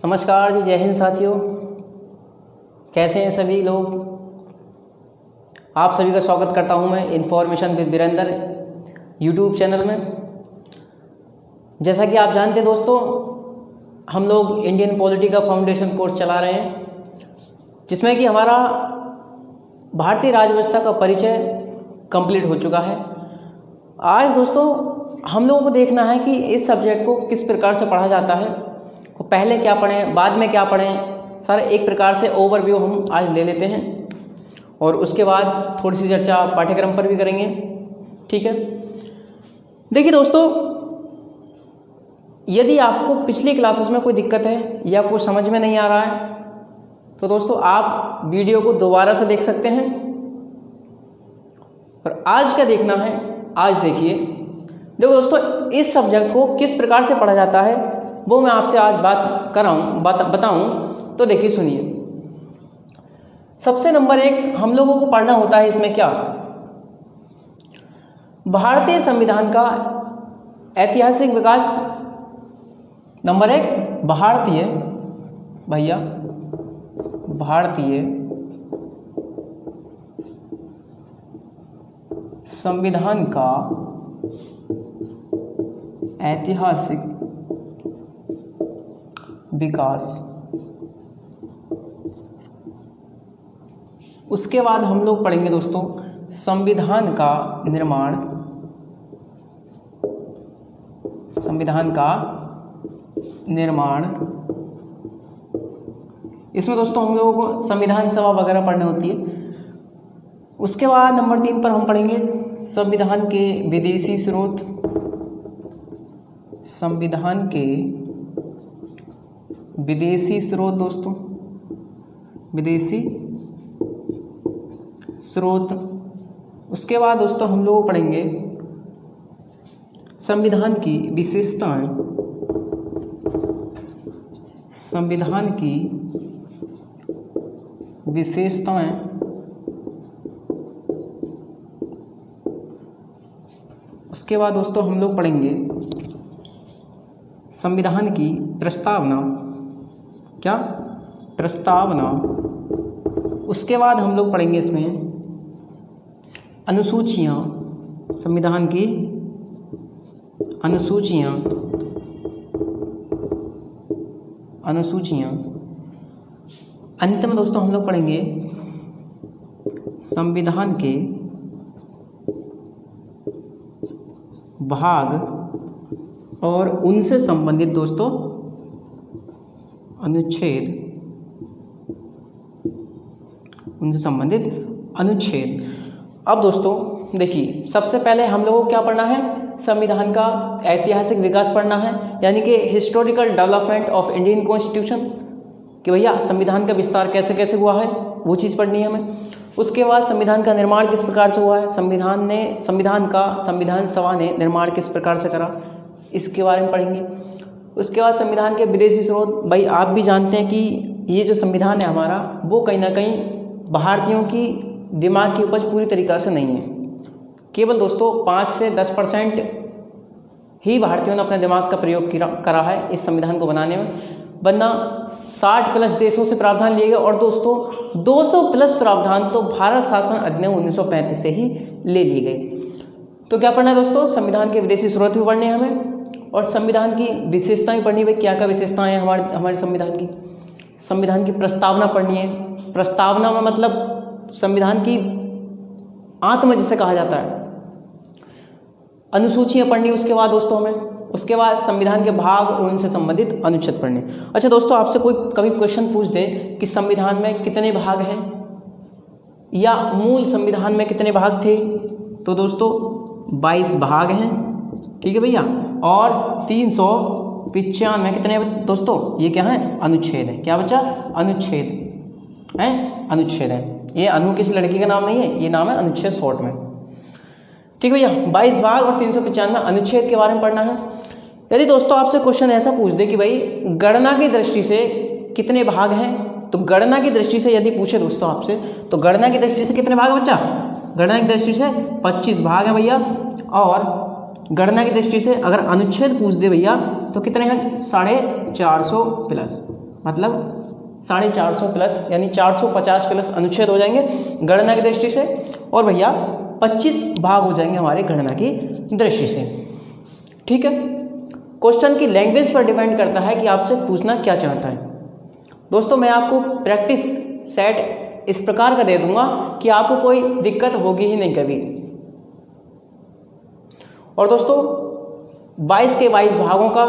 नमस्कार जी, जय हिंद साथियों। कैसे हैं सभी लोग। आप सभी का स्वागत करता हूं मैं information with Virendra YouTube channel में। जैसा कि आप जानते हैं दोस्तों, हम लोग इंडियन पॉलिटी का फाउंडेशन कोर्स चला रहे हैं, जिसमें कि हमारा भारतीय राज्य व्यवस्था का परिचय कंप्लीट हो चुका है। आज दोस्तों हम लोगों को देखना है कि इस सब्जेक्ट को किस प्रकार से पढ़ा जाता है, पहले क्या पढ़ें बाद में क्या पढ़ें, सारे एक प्रकार से ओवरव्यू हम आज ले लेते हैं और उसके बाद थोड़ी सी चर्चा पाठ्यक्रम पर भी करेंगे। ठीक है, देखिए दोस्तों, यदि आपको पिछली क्लासेस में कोई दिक्कत है या कुछ समझ में नहीं आ रहा है तो दोस्तों आप वीडियो को दोबारा से देख सकते हैं। और आज क्या देखना है, आज देखिए। देखो दोस्तों, इस सब्जेक्ट को किस प्रकार से पढ़ा जाता है वो मैं आपसे आज बात कर रहा हूँ, बताऊँ। तो देखिए सुनिए, सबसे नंबर एक हम लोगों को पढ़ना होता है इसमें क्या, भारतीय संविधान का ऐतिहासिक विकास। नंबर एक, भारतीय संविधान का ऐतिहासिक विकास। उसके बाद हम लोग पढ़ेंगे दोस्तों संविधान का निर्माण। इसमें दोस्तों हम लोगों को संविधान सभा वगैरह पढ़नी होती है। उसके बाद नंबर 3 पर हम पढ़ेंगे संविधान के विदेशी स्रोत। संविधान के विदेशी स्रोत दोस्तों, विदेशी स्रोत। उसके बाद दोस्तों हम लोग पढ़ेंगे संविधान की विशेषताएं। संविधान की विशेषताएं। उसके बाद दोस्तों हम लोग पढ़ेंगे संविधान की प्रस्तावना। क्या? प्रस्तावना। उसके बाद हम लोग पढ़ेंगे इसमें अनुसूचियाँ। संविधान की अनुसूचियाँ। अंत में दोस्तों हम लोग पढ़ेंगे संविधान के भाग और उनसे संबंधित दोस्तों अनुच्छेद। अब दोस्तों देखिए, सबसे पहले हम लोगों को क्या पढ़ना है, संविधान का ऐतिहासिक विकास पढ़ना है, यानी कि historical development of Indian constitution, कि भैया संविधान का विस्तार कैसे कैसे हुआ है वो चीज़ पढ़नी है हमें। उसके बाद संविधान का निर्माण किस प्रकार से हुआ है, संविधान सभा ने निर्माण किस प्रकार से करा, इसके बारे में पढ़ेंगे। उसके बाद संविधान के विदेशी स्रोत। भाई आप भी जानते हैं कि ये जो संविधान है हमारा, वो कहीं ना कहीं भारतीयों की दिमाग की उपज पूरी तरीक़ा से नहीं है। केवल दोस्तों 5 से 10% ही भारतीयों ने अपने दिमाग का प्रयोग करा है इस संविधान को बनाने में, वरना 60+ देशों से प्रावधान लिए गए। और दोस्तों 200+ प्रावधान तो भारत शासन अधिनियम 1935 से ही ले लिए गए। तो क्या पढ़ना है दोस्तों, संविधान के विदेशी स्रोत भी पढ़ने हैं हमें और संविधान की विशेषताएं पढ़नी है। क्या क्या विशेषताएं हैं हमारे संविधान की प्रस्तावना पढ़नी है। प्रस्तावना में मतलब संविधान की आत्मा जिसे कहा जाता है। अनुसूचियाँ पढ़नी उसके बाद दोस्तों हमें। उसके बाद संविधान के भाग और उनसे संबंधित अनुच्छेद पढ़ने। अच्छा दोस्तों, आपसे कोई कभी क्वेश्चन पूछ दे कि संविधान में कितने भाग हैं या मूल संविधान में कितने भाग थे, तो दोस्तों 22 भाग हैं। ठीक है भैया, और 395 कितने दोस्तों, ये क्या है, अनुच्छेद है। क्या बच्चा, अनुच्छेद है। ये अनु किसी लड़की का नाम नहीं है, ये नाम है अनुच्छेद शॉर्ट में। ठीक भैया, 22 भाग और 395 अनुच्छेद के बारे में पढ़ना है। यदि दोस्तों आपसे क्वेश्चन ऐसा पूछ दे कि भाई गणना की दृष्टि से कितने भाग हैं, तो गणना की दृष्टि से यदि पूछे दोस्तों आपसे, तो गणना की दृष्टि से कितने भाग है बच्चा, गणना की दृष्टि से 25 भाग है भैया। और गणना की दृष्टि से अगर अनुच्छेद पूछ दे भैया तो कितने हैं, 450 प्लस। मतलब 450 प्लस यानी 450 प्लस अनुच्छेद हो जाएंगे गणना की दृष्टि से, और भैया 25 भाग हो जाएंगे हमारे गणना की दृष्टि से। ठीक है, क्वेश्चन की लैंग्वेज पर डिपेंड करता है कि आपसे पूछना क्या चाहता है। दोस्तों मैं आपको प्रैक्टिस सेट इस प्रकार का दे दूंगा कि आपको कोई दिक्कत होगी ही नहीं कभी। और दोस्तों 22 के 22 भागों का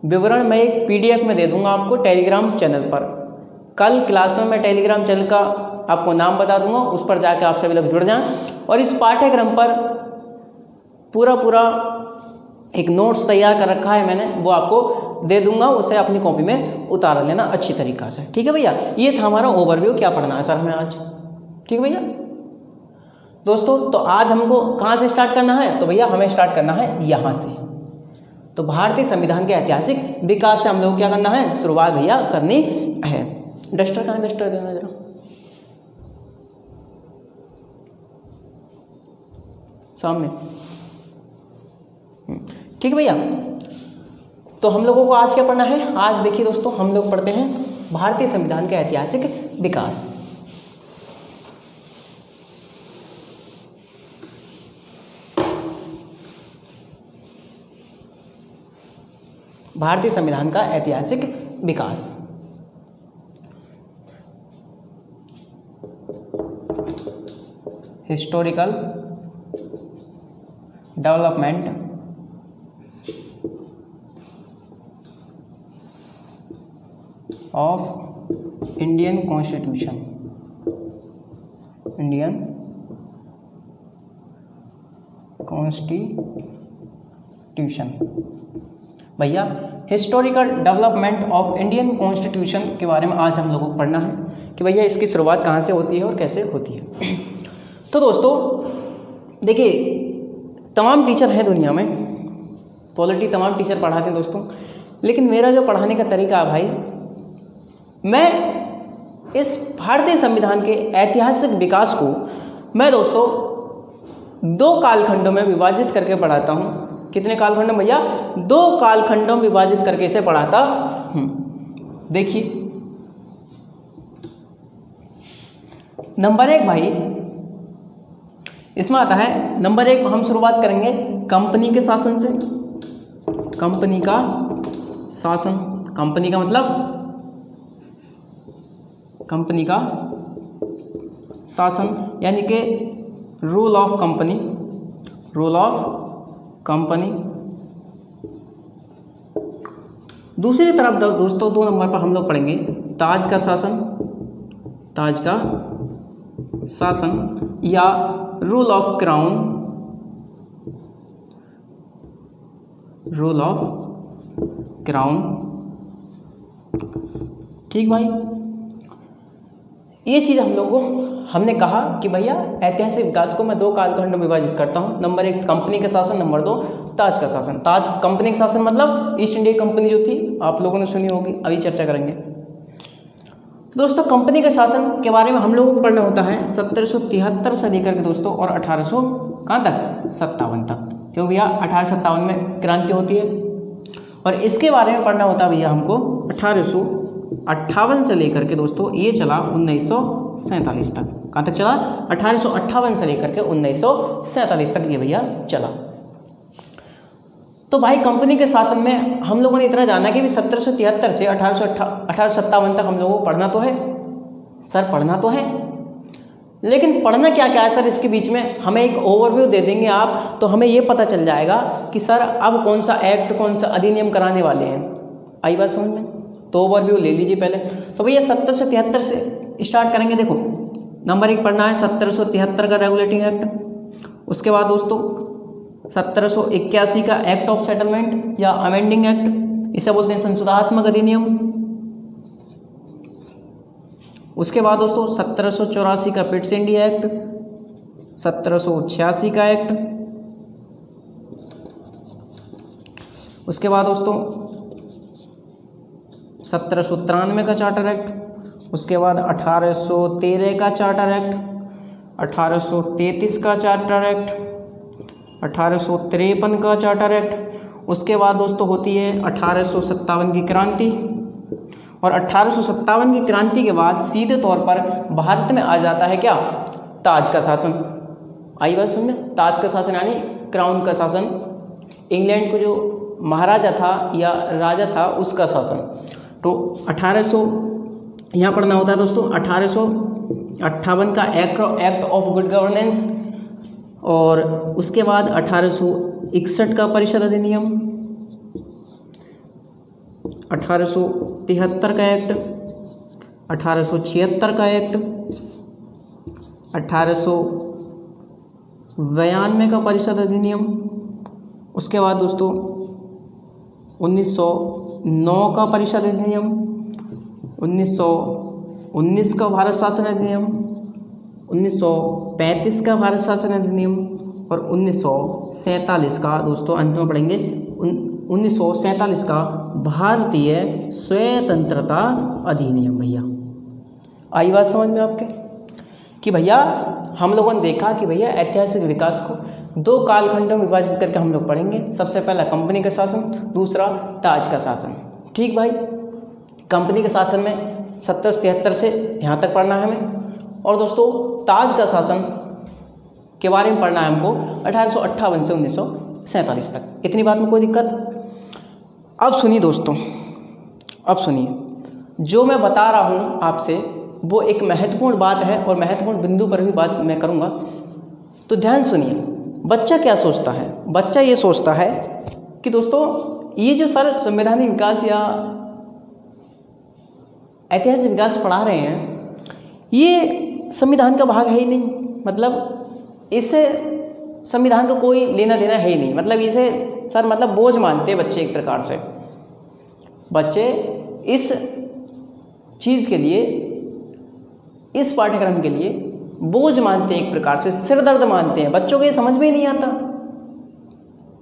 विवरण मैं एक PDF में दे दूंगा आपको टेलीग्राम चैनल पर। कल क्लास में मैं टेलीग्राम चैनल का आपको नाम बता दूंगा, उस पर जाकर आप सभी लोग जुड़ जाएं। और इस पाठ्यक्रम पर पूरा एक नोट्स तैयार कर रखा है मैंने, वो आपको दे दूंगा, उसे अपनी कॉपी में उतार लेना अच्छी तरीक़ा से। ठीक है भैया, ये था हमारा ओवरव्यू, क्या पढ़ना है सर हमें आज। ठीक है भैया दोस्तों, तो आज हमको कहाँ से स्टार्ट करना है, तो भैया हमें स्टार्ट करना है यहाँ से। तो भारतीय संविधान के ऐतिहासिक विकास से हम लोग क्या करना है, शुरुआत भैया करनी है। डस्टर कहाँ है, डस्टर देना जरा। सामने। ठीक है भैया, तो हम लोगों को आज क्या पढ़ना है, आज देखिए दोस्तों हम लोग पढ़ते हैं भारतीय संविधान के ऐतिहासिक विकास। भारतीय संविधान का ऐतिहासिक विकास। Historical development of Indian constitution. Indian constitution भैया, historical development of Indian constitution के बारे में आज हम लोगों को पढ़ना है कि भैया इसकी शुरुआत कहाँ से होती है और कैसे होती है। तो दोस्तों देखिए, तमाम टीचर हैं दुनिया में, पॉलिटी तमाम टीचर पढ़ाते हैं दोस्तों, लेकिन मेरा जो पढ़ाने का तरीका है भाई, मैं इस भारतीय संविधान के ऐतिहासिक विकास को मैं दोस्तों 2 कालखंडों में विभाजित करके पढ़ाता हूँ। कितने कालखंडों भैया, 2 कालखंडों में विभाजित करके इसे पढ़ाता हूँ। देखिए नंबर 1 भाई, इसमें आता है नंबर 1, हम शुरुआत करेंगे कंपनी के शासन से। कंपनी का शासन, कंपनी का मतलब कंपनी का शासन यानी कि rule of company. Rule of company. दूसरी तरफ दोस्तों 2 नंबर पर हम लोग पढ़ेंगे ताज का शासन। ताज का शासन या rule of crown. Rule of crown. ठीक भाई, ये चीज़ हम लोगों को हमने कहा कि भैया ऐतिहासिक विकास को मैं 2 कालखंडों में विभाजित करता हूँ। नंबर 1 कंपनी का शासन, नंबर 2 ताज का शासन। ताज कंपनी का शासन मतलब ईस्ट इंडिया कंपनी जो थी, आप लोगों ने सुनी होगी, अभी चर्चा करेंगे। दोस्तों कंपनी के शासन के बारे में हम लोगों को पढ़ना होता है 1773 से लेकर के दोस्तों और 1800 कहाँ तक, 57 तक, क्योंकि भैया 1857 में क्रांति होती है। और इसके बारे में पढ़ना होता है भैया हमको 1858 से लेकर के दोस्तों ये चला 1947 तक। कहाँ तक चला, 1858 से लेकर के 1947 तक ये भैया चला। तो भाई कंपनी के शासन में हम लोगों ने इतना जाना कि भी 1773 से 1857 तक हम लोगों को पढ़ना तो है सर, पढ़ना तो है, लेकिन पढ़ना क्या क्या है सर, इसके बीच में हमें एक ओवरव्यू दे देंगे आप, तो हमें ये पता चल जाएगा कि सर अब कौन सा एक्ट, कौन सा अधिनियम कराने वाले हैं। आई बात समझ में? तो ओवरव्यू ले लीजिए पहले। तो भैया 1773 से स्टार्ट करेंगे। देखो नंबर 1 पढ़ना है 1773 का रेगुलेटिंग एक्ट। उसके बाद दोस्तों 1781 का एक्ट ऑफ सेटलमेंट या अमेंडिंग एक्ट, इसे बोलते हैं संशोधनात्मक अधिनियम। उसके बाद दोस्तों 1784 का पिट्स इंडिया एक्ट, 1786 का एक्ट। उसके बाद दोस्तों 1793 का चार्टर एक्ट। उसके बाद 1813 का चार्टर एक्ट, 1833 का चार्टर एक्ट, 1853 का चार्टर एक्ट उसके बाद दोस्तों होती है 1857 की क्रांति, और 1857 की क्रांति के बाद सीधे तौर पर भारत में आ जाता है क्या, ताज का शासन। आई बात समझ में, ताज का शासन यानी क्राउन का शासन, इंग्लैंड को जो महाराजा था या राजा था उसका शासन। तो 1800 यहाँ पढ़ना होता है दोस्तों 1858 का एक्ट ऑफ गुड गवर्नेंस, और उसके बाद 1861 का परिषद अधिनियम, 1873 का एक्ट, 1876 का एक्ट, 1892 का परिषद अधिनियम, उसके बाद दोस्तों 1909 का परिषद अधिनियम, 1919 का भारत शासन अधिनियम, 1935 का भारत शासन अधिनियम, और 1947 का दोस्तों अंत में पढ़ेंगे 1947 का भारतीय स्वतंत्रता अधिनियम। भैया आई बात समझ में आपके कि भैया हम लोगों ने देखा कि भैया ऐतिहासिक विकास को दो कालखंडों में विभाजित करके हम लोग पढ़ेंगे। सबसे पहला कंपनी का शासन, दूसरा ताज का शासन। ठीक भाई, कंपनी के शासन में 70 से 73 से यहाँ तक पढ़ना है हमें, और दोस्तों ताज का शासन के बारे में पढ़ना है हमको 1858 से 1947 तक। इतनी बात में कोई दिक्कत? अब सुनिए दोस्तों, अब सुनिए, जो मैं बता रहा हूँ आपसे वो एक महत्वपूर्ण बात है और महत्वपूर्ण बिंदु पर भी बात मैं करूँगा, तो ध्यान सुनिए। बच्चा क्या सोचता है? बच्चा ये सोचता है कि दोस्तों ये जो सर संवैधानिक विकास या ऐतिहासिक विकास पढ़ा रहे हैं ये संविधान का भाग है ही नहीं, मतलब इससे संविधान का कोई लेना देना है ही नहीं, मतलब इसे सर मतलब बोझ मानते हैं बच्चे। एक प्रकार से बच्चे इस चीज़ के लिए, इस पाठ्यक्रम के लिए बोझ मानते हैं, एक प्रकार से सिरदर्द मानते हैं। बच्चों को ये समझ में ही नहीं आता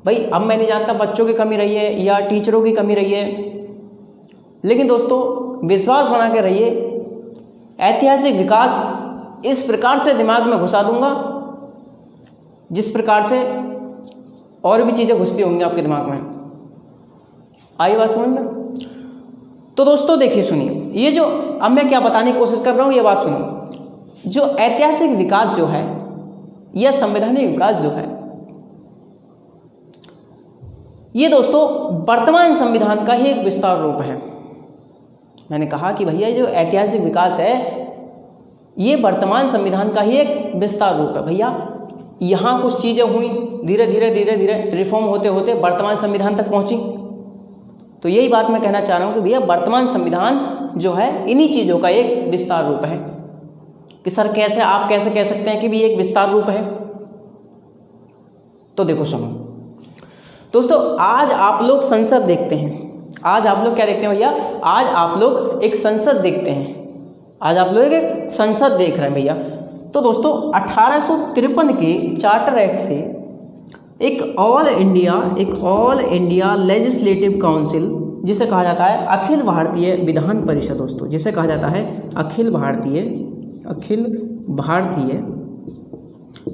भाई। अब मैं नहीं जानता बच्चों की कमी रही है या टीचरों की कमी रही है, लेकिन दोस्तों विश्वास बना के रहिए, ऐतिहासिक विकास इस प्रकार से दिमाग में घुसा दूंगा जिस प्रकार से और भी चीज़ें घुसती होंगी आपके दिमाग में। आई बात समझ में? तो दोस्तों देखिए सुनिए, ये जो अब मैं क्या बताने की कोशिश कर रहा हूँ ये बात सुनो। जो ऐतिहासिक विकास जो है या संवैधानिक विकास जो है ये दोस्तों वर्तमान संविधान का ही एक विस्तार रूप है। मैंने कहा कि भैया जो ऐतिहासिक विकास है ये वर्तमान संविधान का ही एक विस्तार रूप है। भैया यहाँ कुछ चीज़ें हुई, धीरे धीरे रिफॉर्म होते होते वर्तमान संविधान तक पहुँची। तो यही बात मैं कहना चाह रहा हूँ कि भैया वर्तमान संविधान जो है इन्हीं चीज़ों का एक विस्तार रूप है। कि सर कैसे, आप कैसे कह सकते हैं कि भी एक विस्तार रूप है? तो देखो सुनो दोस्तों, आज आप लोग संसद देखते हैं। आज आप लोग क्या देखते हैं भैया? आज आप लोग एक संसद देखते हैं। आज आप लोग एक संसद देख रहे हैं भैया। तो दोस्तों 1853 के चार्टर एक्ट से एक ऑल इंडिया लेजिस्लेटिव काउंसिल, जिसे कहा जाता है अखिल भारतीय विधान परिषद दोस्तों, जिसे कहा जाता है अखिल भारतीय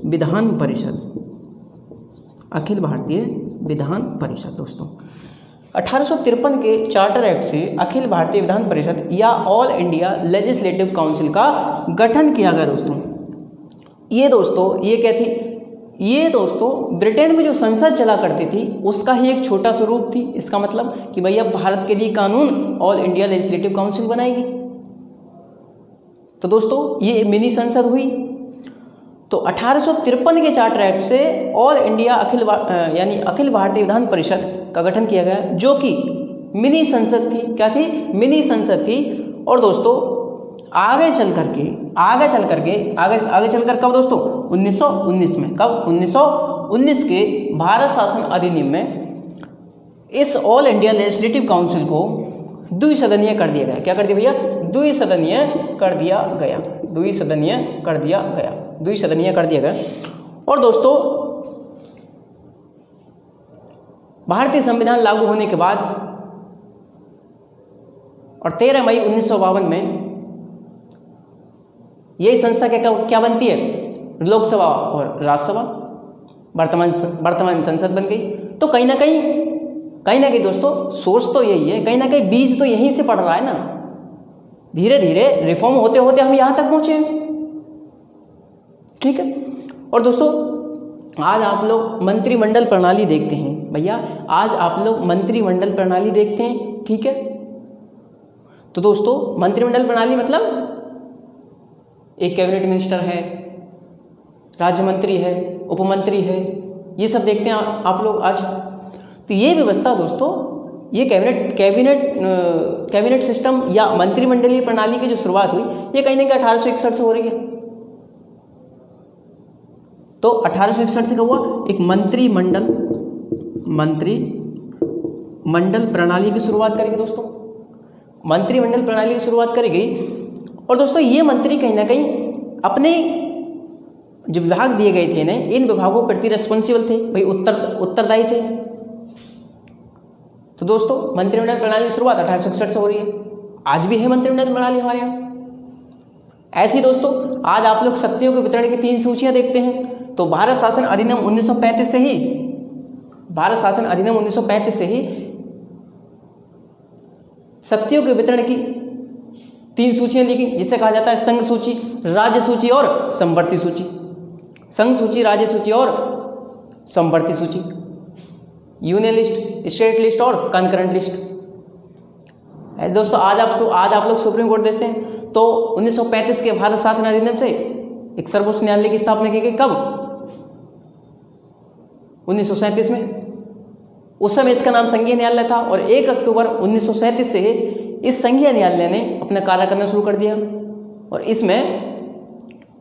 विधान परिषद, अखिल भारतीय विधान परिषद दोस्तों 1853 के चार्टर एक्ट से अखिल भारतीय विधान परिषद या ऑल इंडिया लेजिस्लेटिव काउंसिल का गठन किया गया दोस्तों। ये दोस्तों ये क्या थी? ये दोस्तों ब्रिटेन में जो संसद चला करती थी उसका ही एक छोटा स्वरूप थी। इसका मतलब कि भैया भारत के लिए कानून ऑल इंडिया लेजिस्लेटिव काउंसिल बनाएगी। तो दोस्तों ये मिनी संसद हुई। तो 1853 के चार्टर एक्ट से ऑल इंडिया अखिल भारतीय विधान परिषद का गठन किया गया, जो कि मिनी संसद थी। क्या थी? मिनी संसद थी। और दोस्तों आगे चल कर कब दोस्तों? 1919 में। कब? 1919 के भारत शासन अधिनियम में इस ऑल इंडिया लेजिस्लेटिव काउंसिल को द्विसदनीय कर दिया गया। क्या कर दिया भैया? द्विसदनीय कर दिया गया। और दोस्तों भारतीय संविधान लागू होने के बाद और 13 मई 1952 में यही संस्था क्या बनती है? लोकसभा और राज्यसभा, वर्तमान संसद बन गई। तो कहीं ना कहीं कहीं ना कहीं दोस्तों सोर्स तो यही है, कहीं ना कहीं बीज तो यहीं से पड़ रहा है ना। धीरे धीरे रिफॉर्म होते होते हम यहाँ तक पहुँचे, ठीक है। और दोस्तों आज आप लोग मंत्रिमंडल प्रणाली देखते हैं भैया, आज आप लोग मंत्रिमंडल प्रणाली देखते हैं, ठीक है। तो दोस्तों मंत्रिमंडल प्रणाली मतलब एक कैबिनेट मिनिस्टर है, राज्य मंत्री है, उपमंत्री है, ये सब देखते हैं आप लोग आज। तो ये व्यवस्था दोस्तों, ये कैबिनेट सिस्टम या मंत्रिमंडलीय प्रणाली की जो शुरुआत हुई, ये कहीं ना कहीं 1861 से हो रही है। तो 1861 से क्या हुआ, एक मंत्रिमंडल प्रणाली की शुरुआत करेगी दोस्तों, मंत्रिमंडल प्रणाली की शुरुआत करेगी। और दोस्तों ये मंत्री कहीं ना कहीं अपने जो विभाग दिए गए थे इन्हें, इन विभागों के प्रति रेस्पॉन्सिबल थे भाई, उत्तरदायी थे। तो दोस्तों मंत्रिमंडल प्रणाली की शुरुआत 1861 से हो रही है, आज भी है मंत्रिमंडल प्रणाली हमारे यहाँ। ऐसी दोस्तों आज आप लोग शक्तियों के वितरण की 3 सूचियां देखते हैं। तो भारत शासन अधिनियम 1935 से ही शक्तियों के वितरण की 3 सूचियां ली गई, जिसे कहा जाता है संघ सूची, राज्य सूची और समवर्ती सूची। संघ सूची, राज्य सूची और समवर्ती सूची, यूनियन लिस्ट, स्टेट लिस्ट और कंकरेंट लिस्ट। ऐसे दोस्तों आज आप लोग सुप्रीम कोर्ट देखते हैं तो 1935 के भारत शासन अधिनियम से एक सर्वोच्च न्यायालय की स्थापना की गई। कब? 1937 में। उस समय इसका नाम संघीय न्यायालय था और 1 अक्टूबर 1937 से इस संघीय न्यायालय ने अपना कार्य करना शुरू कर दिया। और इसमें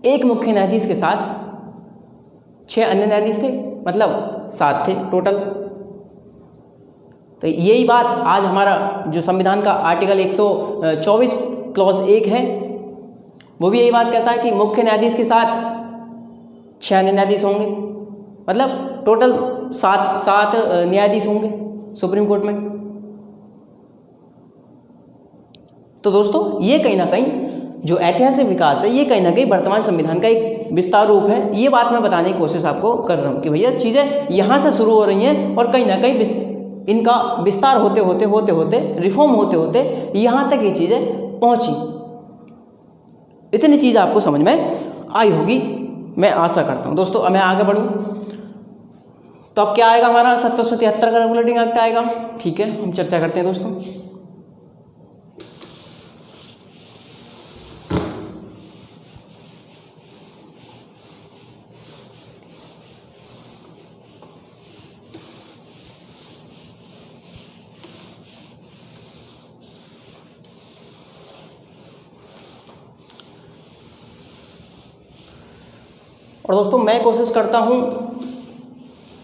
एक मुख्य न्यायाधीश के साथ 6 अन्य न्यायाधीश थे, मतलब 7 थे टोटल। तो यही बात आज हमारा जो संविधान का आर्टिकल 124 क्लॉज 1 है, वो भी यही बात कहता है कि मुख्य न्यायाधीश के साथ 6 अन्य न्यायाधीश होंगे, मतलब टोटल 7 न्यायाधीश होंगे सुप्रीम कोर्ट में। तो दोस्तों ये कहीं ना कहीं जो ऐतिहासिक विकास है, ये कहीं ना कहीं वर्तमान संविधान का एक विस्तार रूप है। ये बात मैं बताने की कोशिश आपको कर रहा हूँ कि भैया चीज़ें यहाँ से शुरू हो रही हैं और कहीं ना कहीं इनका विस्तार होते होते रिफॉर्म होते होते यहाँ तक ये चीज़ें पहुँची। इतनी चीज़ आपको समझ में आई होगी, मैं आशा करता हूँ। दोस्तों अब मैं आगे बढ़ूँ तो अब क्या आएगा, हमारा 1773 का रेगुलेटिंग एक्ट आएगा। ठीक है, हम चर्चा करते हैं दोस्तों। और दोस्तों मैं कोशिश करता हूँ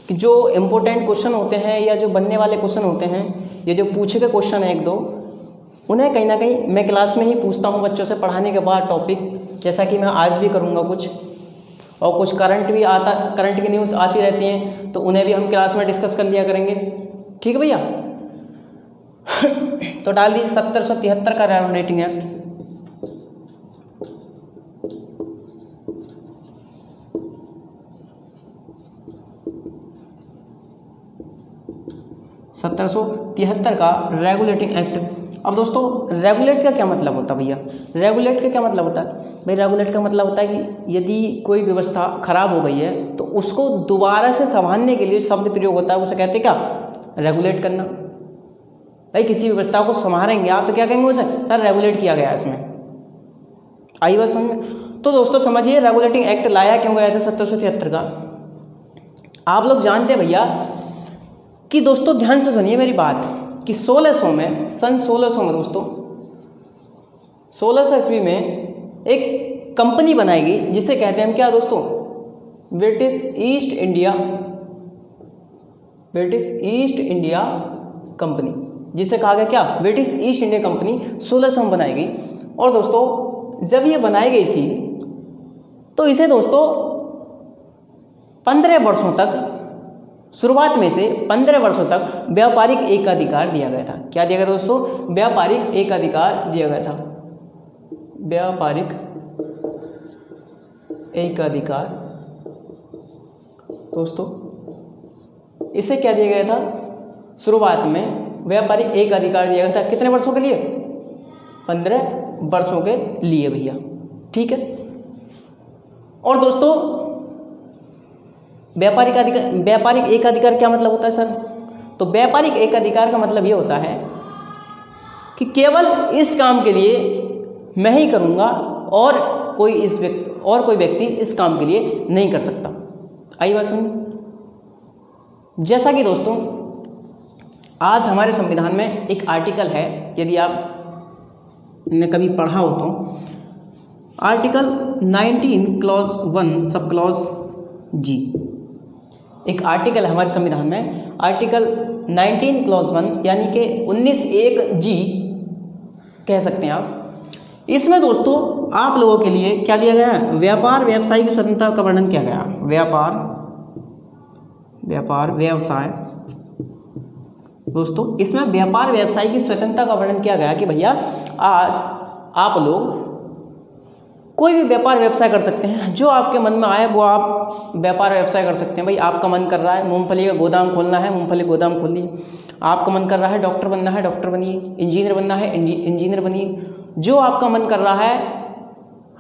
कि जो इम्पोर्टेंट क्वेश्चन होते हैं या जो बनने वाले क्वेश्चन होते हैं, ये जो पूछे गए क्वेश्चन है 1-2, उन्हें कहीं ना कहीं मैं क्लास में ही पूछता हूँ बच्चों से पढ़ाने के बाद टॉपिक, जैसा कि मैं आज भी करूँगा कुछ। और कुछ करंट की न्यूज़ आती रहती हैं तो उन्हें भी हम क्लास में डिस्कस कर लिया करेंगे। ठीक है भैया। तो डाल दीजिए 1773 का रेगुलेटिंग एक्ट। का रेगुलेटिंग एक्ट। अब दोस्तों रेगुलेट का क्या मतलब होता है भैया? रेगुलेट का क्या मतलब होता है भाई? रेगुलेट का मतलब होता है कि यदि कोई व्यवस्था खराब हो गई है तो उसको दोबारा से संभालने के लिए शब्द प्रयोग होता है, उसे कहते हैं क्या? रेगुलेट करना। भाई किसी व्यवस्था को संभालेंगे आप तो क्या कहेंगे उसे? सर रेगुलेट किया गया इसमें। आई बात समझ में? तो दोस्तों समझिए रेगुलेटिंग एक्ट लाया क्यों गया था 1773 का। आप लोग जानते हैं भैया कि दोस्तों ध्यान से सुनिए मेरी बात कि सन 1600 में दोस्तों 1600 ईस्वी में एक कंपनी बनाई गई जिसे कहते हैं हम क्या दोस्तों? ब्रिटिश ईस्ट इंडिया कंपनी, जिसे कहा गया क्या? ब्रिटिश ईस्ट इंडिया कंपनी 1600 में बनाई गई। और दोस्तों जब ये बनाई गई थी तो इसे दोस्तों 15 वर्षों तक, शुरुआत में से 15 वर्षों तक व्यापारिक एकाधिकार दिया गया था। क्या दिया गया दोस्तों? व्यापारिक एकाधिकार दिया गया था। व्यापारिक एकाधिकार दोस्तों इसे क्या दिया गया था? शुरुआत में व्यापारिक एक अधिकार दिया गया था, कितने वर्षों के लिए? 15 वर्षों के लिए भैया, ठीक है। और दोस्तों व्यापारिक एक अधिकार क्या मतलब होता है सर? तो व्यापारिक एक अधिकार का मतलब ये होता है कि केवल इस काम के लिए मैं ही करूँगा और कोई व्यक्ति इस काम के लिए नहीं कर सकता। आई बात समझ? जैसा कि दोस्तों आज हमारे संविधान में एक आर्टिकल है, यदि आपने कभी पढ़ा हो तो आर्टिकल 19 क्लॉज 1 सब क्लॉज जी, एक आर्टिकल है हमारे संविधान में, आर्टिकल 19 क्लॉज 1 यानी कि 19(1) जी कह सकते हैं आप। इसमें दोस्तों आप लोगों के लिए क्या दिया गया है? व्यापार व्यवसाय की स्वतंत्रता का वर्णन किया गया। व्यापार व्यवसाय दोस्तों, इसमें व्यापार व्यवसाय की स्वतंत्रता का वर्णन किया गया कि भैया आज आप लोग कोई भी व्यापार व्यवसाय कर सकते हैं, जो आपके मन में आए वो आप व्यापार व्यवसाय कर सकते हैं। भाई आपका मन कर रहा है मूंगफली का गोदाम खोलना है, मूंगफली गोदाम खोलिए। आपका मन कर रहा है डॉक्टर बनना है, डॉक्टर बनिए। इंजीनियर बनना है, इंजीनियर बनिए। जो आपका मन कर रहा है,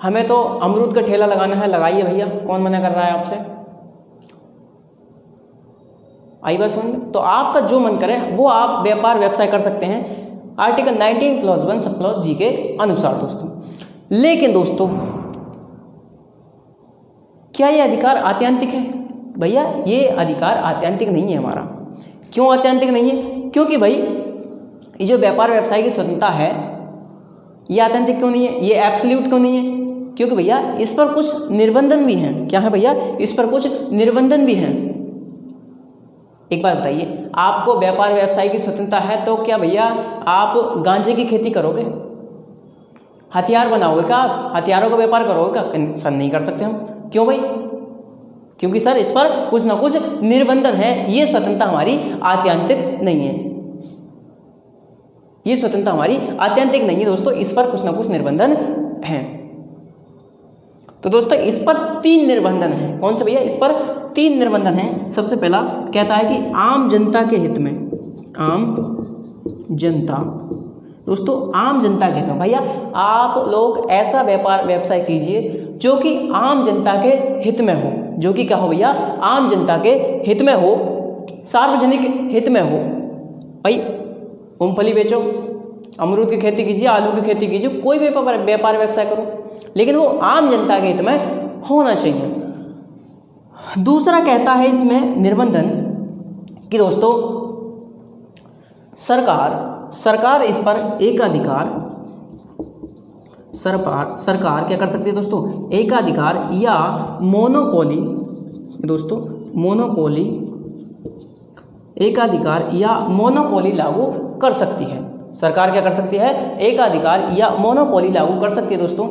हमें तो अमरूद का ठेला लगाना है, लगाइए भैया, कौन मना कर रहा है आपसे? आई बात समझ में? तो आपका जो मन करे वो आप व्यापार व्यवसाय कर सकते हैं आर्टिकल 19 क्लॉज 1 सब क्लॉज जी के अनुसार दोस्तों। लेकिन दोस्तों क्या ये अधिकार आत्यांतिक है? भैया ये अधिकार आत्यांतिक नहीं है हमारा। क्यों आत्यांतिक नहीं है? क्योंकि भाई ये जो व्यापार व्यवसाय की स्वतंत्रता है ये आत्यांतिक क्यों नहीं है? ये एब्सोल्यूट क्यों नहीं है? क्योंकि भैया इस पर कुछ निर्बंधन भी हैं। क्या है भैया? इस पर कुछ निर्बंधन भी हैं। एक बात बताइए, आपको व्यापार व्यवसाय की स्वतंत्रता है तो क्या भैया आप गांजे की खेती करोगे? हथियार बनाओगे क्या? हथियारों का व्यापार करोगे क्या? सर नहीं कर सकते हम। क्यों भाई? क्योंकि सर इस पर कुछ ना कुछ निर्बंधन है। ये स्वतंत्रता हमारी आत्यांतिक नहीं है। ये स्वतंत्रता हमारी आत्यांतिक नहीं है दोस्तों, इस पर कुछ ना कुछ निर्बंधन हैं। तो दोस्तों इस पर 3 निर्बंधन हैं। कौन से भैया? इस पर 3 निर्बंधन हैं। सबसे पहला कहता है कि आम जनता के हित में, आम जनता दोस्तों, आम जनता के हित में। भैया आप लोग ऐसा व्यापार व्यवसाय कीजिए जो कि आम जनता के हित में हो, जो कि क्या हो भैया? आम जनता के हित में हो, सार्वजनिक हित में हो। भाई मूंगफली बेचो, अमरूद की खेती कीजिए, आलू की खेती कीजिए, कोई भी व्यापार व्यवसाय करो, लेकिन वो आम जनता के हित में होना चाहिए। दूसरा कहता है इसमें निर्बंधन कि दोस्तों सरकार इस पर एकाधिकार, सरकार क्या कर सकती है दोस्तों? एकाधिकार या मोनोपोली दोस्तों, मोनोपोली, एकाधिकार या मोनोपोली लागू कर सकती है। सरकार क्या कर सकती है? एकाधिकार या मोनोपोली लागू कर सकती है दोस्तों,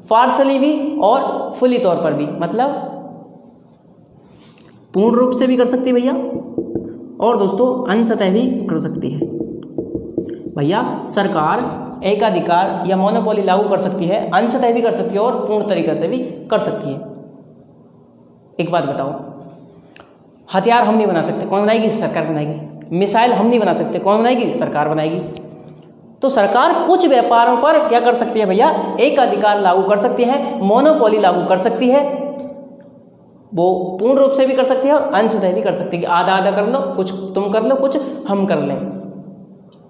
पार्शली भी और फुली तौर पर भी, मतलब पूर्ण रूप से भी कर सकती है भैया, और दोस्तों अंशतः भी कर सकती है। भैया सरकार एकाधिकार या मोनोपोली लागू कर सकती है, अंशतः भी कर सकती है और पूर्ण तरीके से भी कर सकती है। एक बात बताओ, हथियार हम नहीं बना सकते, कौन बनाएगी? सरकार बनाएगी। मिसाइल हम नहीं बना सकते, कौन बनाएगी? सरकार बनाएगी। तो सरकार कुछ व्यापारों पर क्या कर सकती है भैया? एकाधिकार लागू कर सकती है, मोनोपोली लागू कर सकती है, वो पूर्ण रूप से भी कर सकती है और अंशतः भी कर सकती है कि आधा आधा कर लो, कुछ तुम कर लो, कुछ हम कर लें।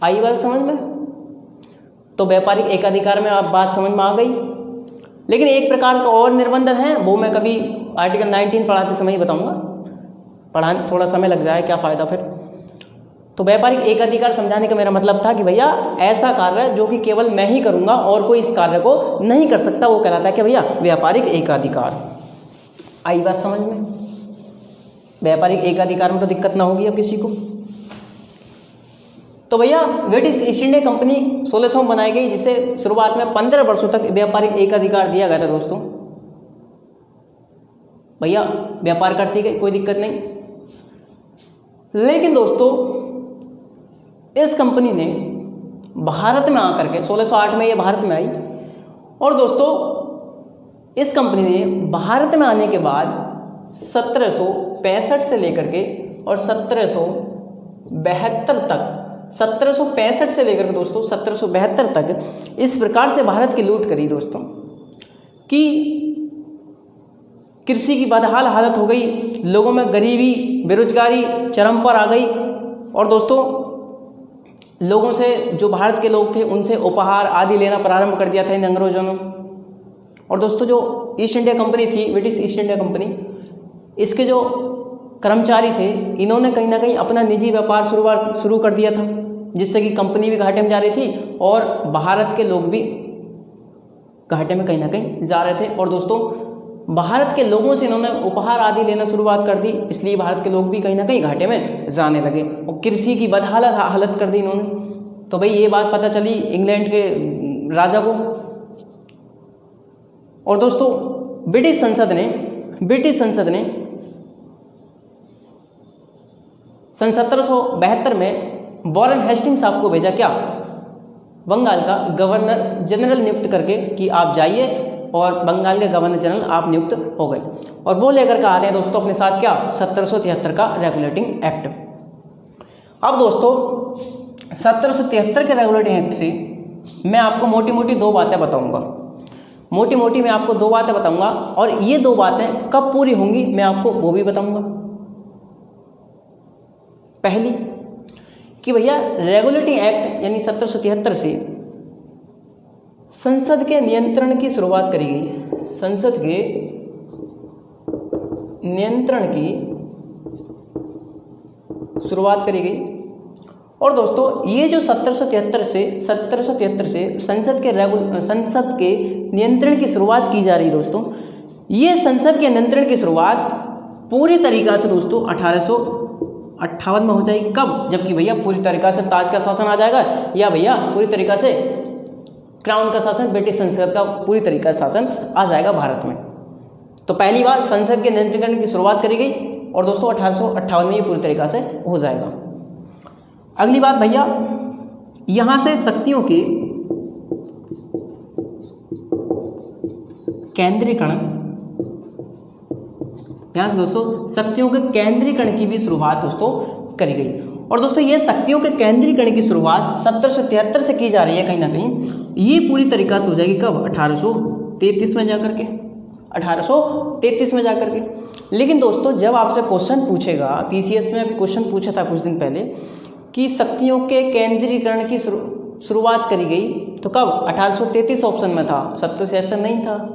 आई बात समझ में? तो व्यापारिक एकाधिकार में आप बात समझ में आ गई। लेकिन एक प्रकार का और निर्बंधन है, वो मैं कभी आर्टिकल 19 पढ़ाते समय ही बताऊंगा, पढ़ाने थोड़ा समय लग जाए, क्या फ़ायदा फिर। तो व्यापारिक एकाधिकार समझाने का मेरा मतलब था कि भैया ऐसा कार्य जो कि केवल मैं ही करूंगा और कोई इस कार्य को नहीं कर सकता, वो कहलाता है कि भैया व्यापारिक एकाधिकार। आई बात समझ में? व्यापारिक एकाधिकार में तो दिक्कत ना होगी अब किसी को। तो भैया ब्रिटिश ईस्ट इंडिया कंपनी 1600 में बनाई गई, जिसे शुरुआत में 15 वर्षों तक व्यापारिक एकाधिकार दिया गया था दोस्तों। भैया व्यापार करती गई, कोई दिक्कत नहीं। लेकिन दोस्तों इस कंपनी ने भारत में आकर के 1608 में ये भारत में आई, और दोस्तों इस कंपनी ने भारत में आने के बाद 1765 से लेकर के और 1700 1772 तक, 1765 से लेकर दोस्तों 1772 तक इस प्रकार से भारत की लूट करी दोस्तों कि कृषि की बदहाल हालत हो गई, लोगों में गरीबी बेरोजगारी चरम पर आ गई। और दोस्तों लोगों से, जो भारत के लोग थे, उनसे उपहार आदि लेना प्रारंभ कर दिया था इन अंग्रेजों ने। और दोस्तों जो ईस्ट इंडिया कंपनी थी, ब्रिटिश ईस्ट इंडिया कंपनी, इसके जो कर्मचारी थे, इन्होंने कहीं ना कहीं अपना निजी व्यापार शुरू कर दिया था, जिससे कि कंपनी भी घाटे में जा रही थी और भारत के लोग भी घाटे में कहीं ना कहीं जा रहे थे। और दोस्तों भारत के लोगों से इन्होंने उपहार आदि लेना शुरुआत कर दी, इसलिए भारत के लोग भी कहीं ना कहीं घाटे में जाने लगे और कृषि की हालत कर दी इन्होंने। तो भाई ये बात पता चली इंग्लैंड के राजा को। और दोस्तों ब्रिटिश संसद ने सन 1772 में वॉरेन हेस्टिंग्स साहब को भेजा, क्या, बंगाल का गवर्नर जनरल नियुक्त करके कि आप जाइए, और बंगाल के गवर्नर जनरल आप नियुक्त हो गए। और वो लेकर के आते हैं दोस्तों अपने साथ क्या, 1773 का रेगुलेटिंग एक्ट। अब दोस्तों 1773 के रेगुलेटिंग एक्ट से मैं आपको मोटी मोटी दो बातें बताऊंगा, मैं आपको दो बातें बताऊंगा, और ये दो बातें कब पूरी होंगी मैं आपको वो भी बताऊंगा। पहली कि भैया रेगुलेटिंग एक्ट यानी 1773 से संसद के नियंत्रण की शुरुआत करी गई, संसद के नियंत्रण की शुरुआत करी गई। और दोस्तों ये जो 1773 से संसद के नियंत्रण की शुरुआत की जा रही दोस्तों, ये संसद के नियंत्रण की शुरुआत पूरी तरीका से दोस्तों 1858 में हो जाएगी। कब? जबकि भैया पूरी तरीका से ताज का शासन आ जाएगा, या भैया पूरी तरीका से क्राउन का शासन, ब्रिटिश संसद का पूरी तरीका से शासन आ जाएगा भारत में। तो पहली बार संसद के नियंत्रण की शुरुआत करी गई, और दोस्तों 1858 में ये पूरी तरीका से हो जाएगा। अगली बात भैया, यहां से शक्तियों के केंद्रीकरण, यहां से दोस्तों शक्तियों के केंद्रीकरण की भी शुरुआत दोस्तों करी गई। और दोस्तों ये शक्तियों के केंद्रीकरण की शुरुआत 1773 से की जा रही है, कहीं ना कहीं ये पूरी तरीका से हो जाएगी कब? 1833 में जाकर के, 1833 में जाकर के। लेकिन दोस्तों जब आपसे क्वेश्चन पूछेगा, पीसीएस में अभी क्वेश्चन पूछा था कुछ दिन पहले कि शक्तियों के केंद्रीकरण की शुरुआत करी गई, तो कब? 1833 ऑप्शन में था, 1773 नहीं था।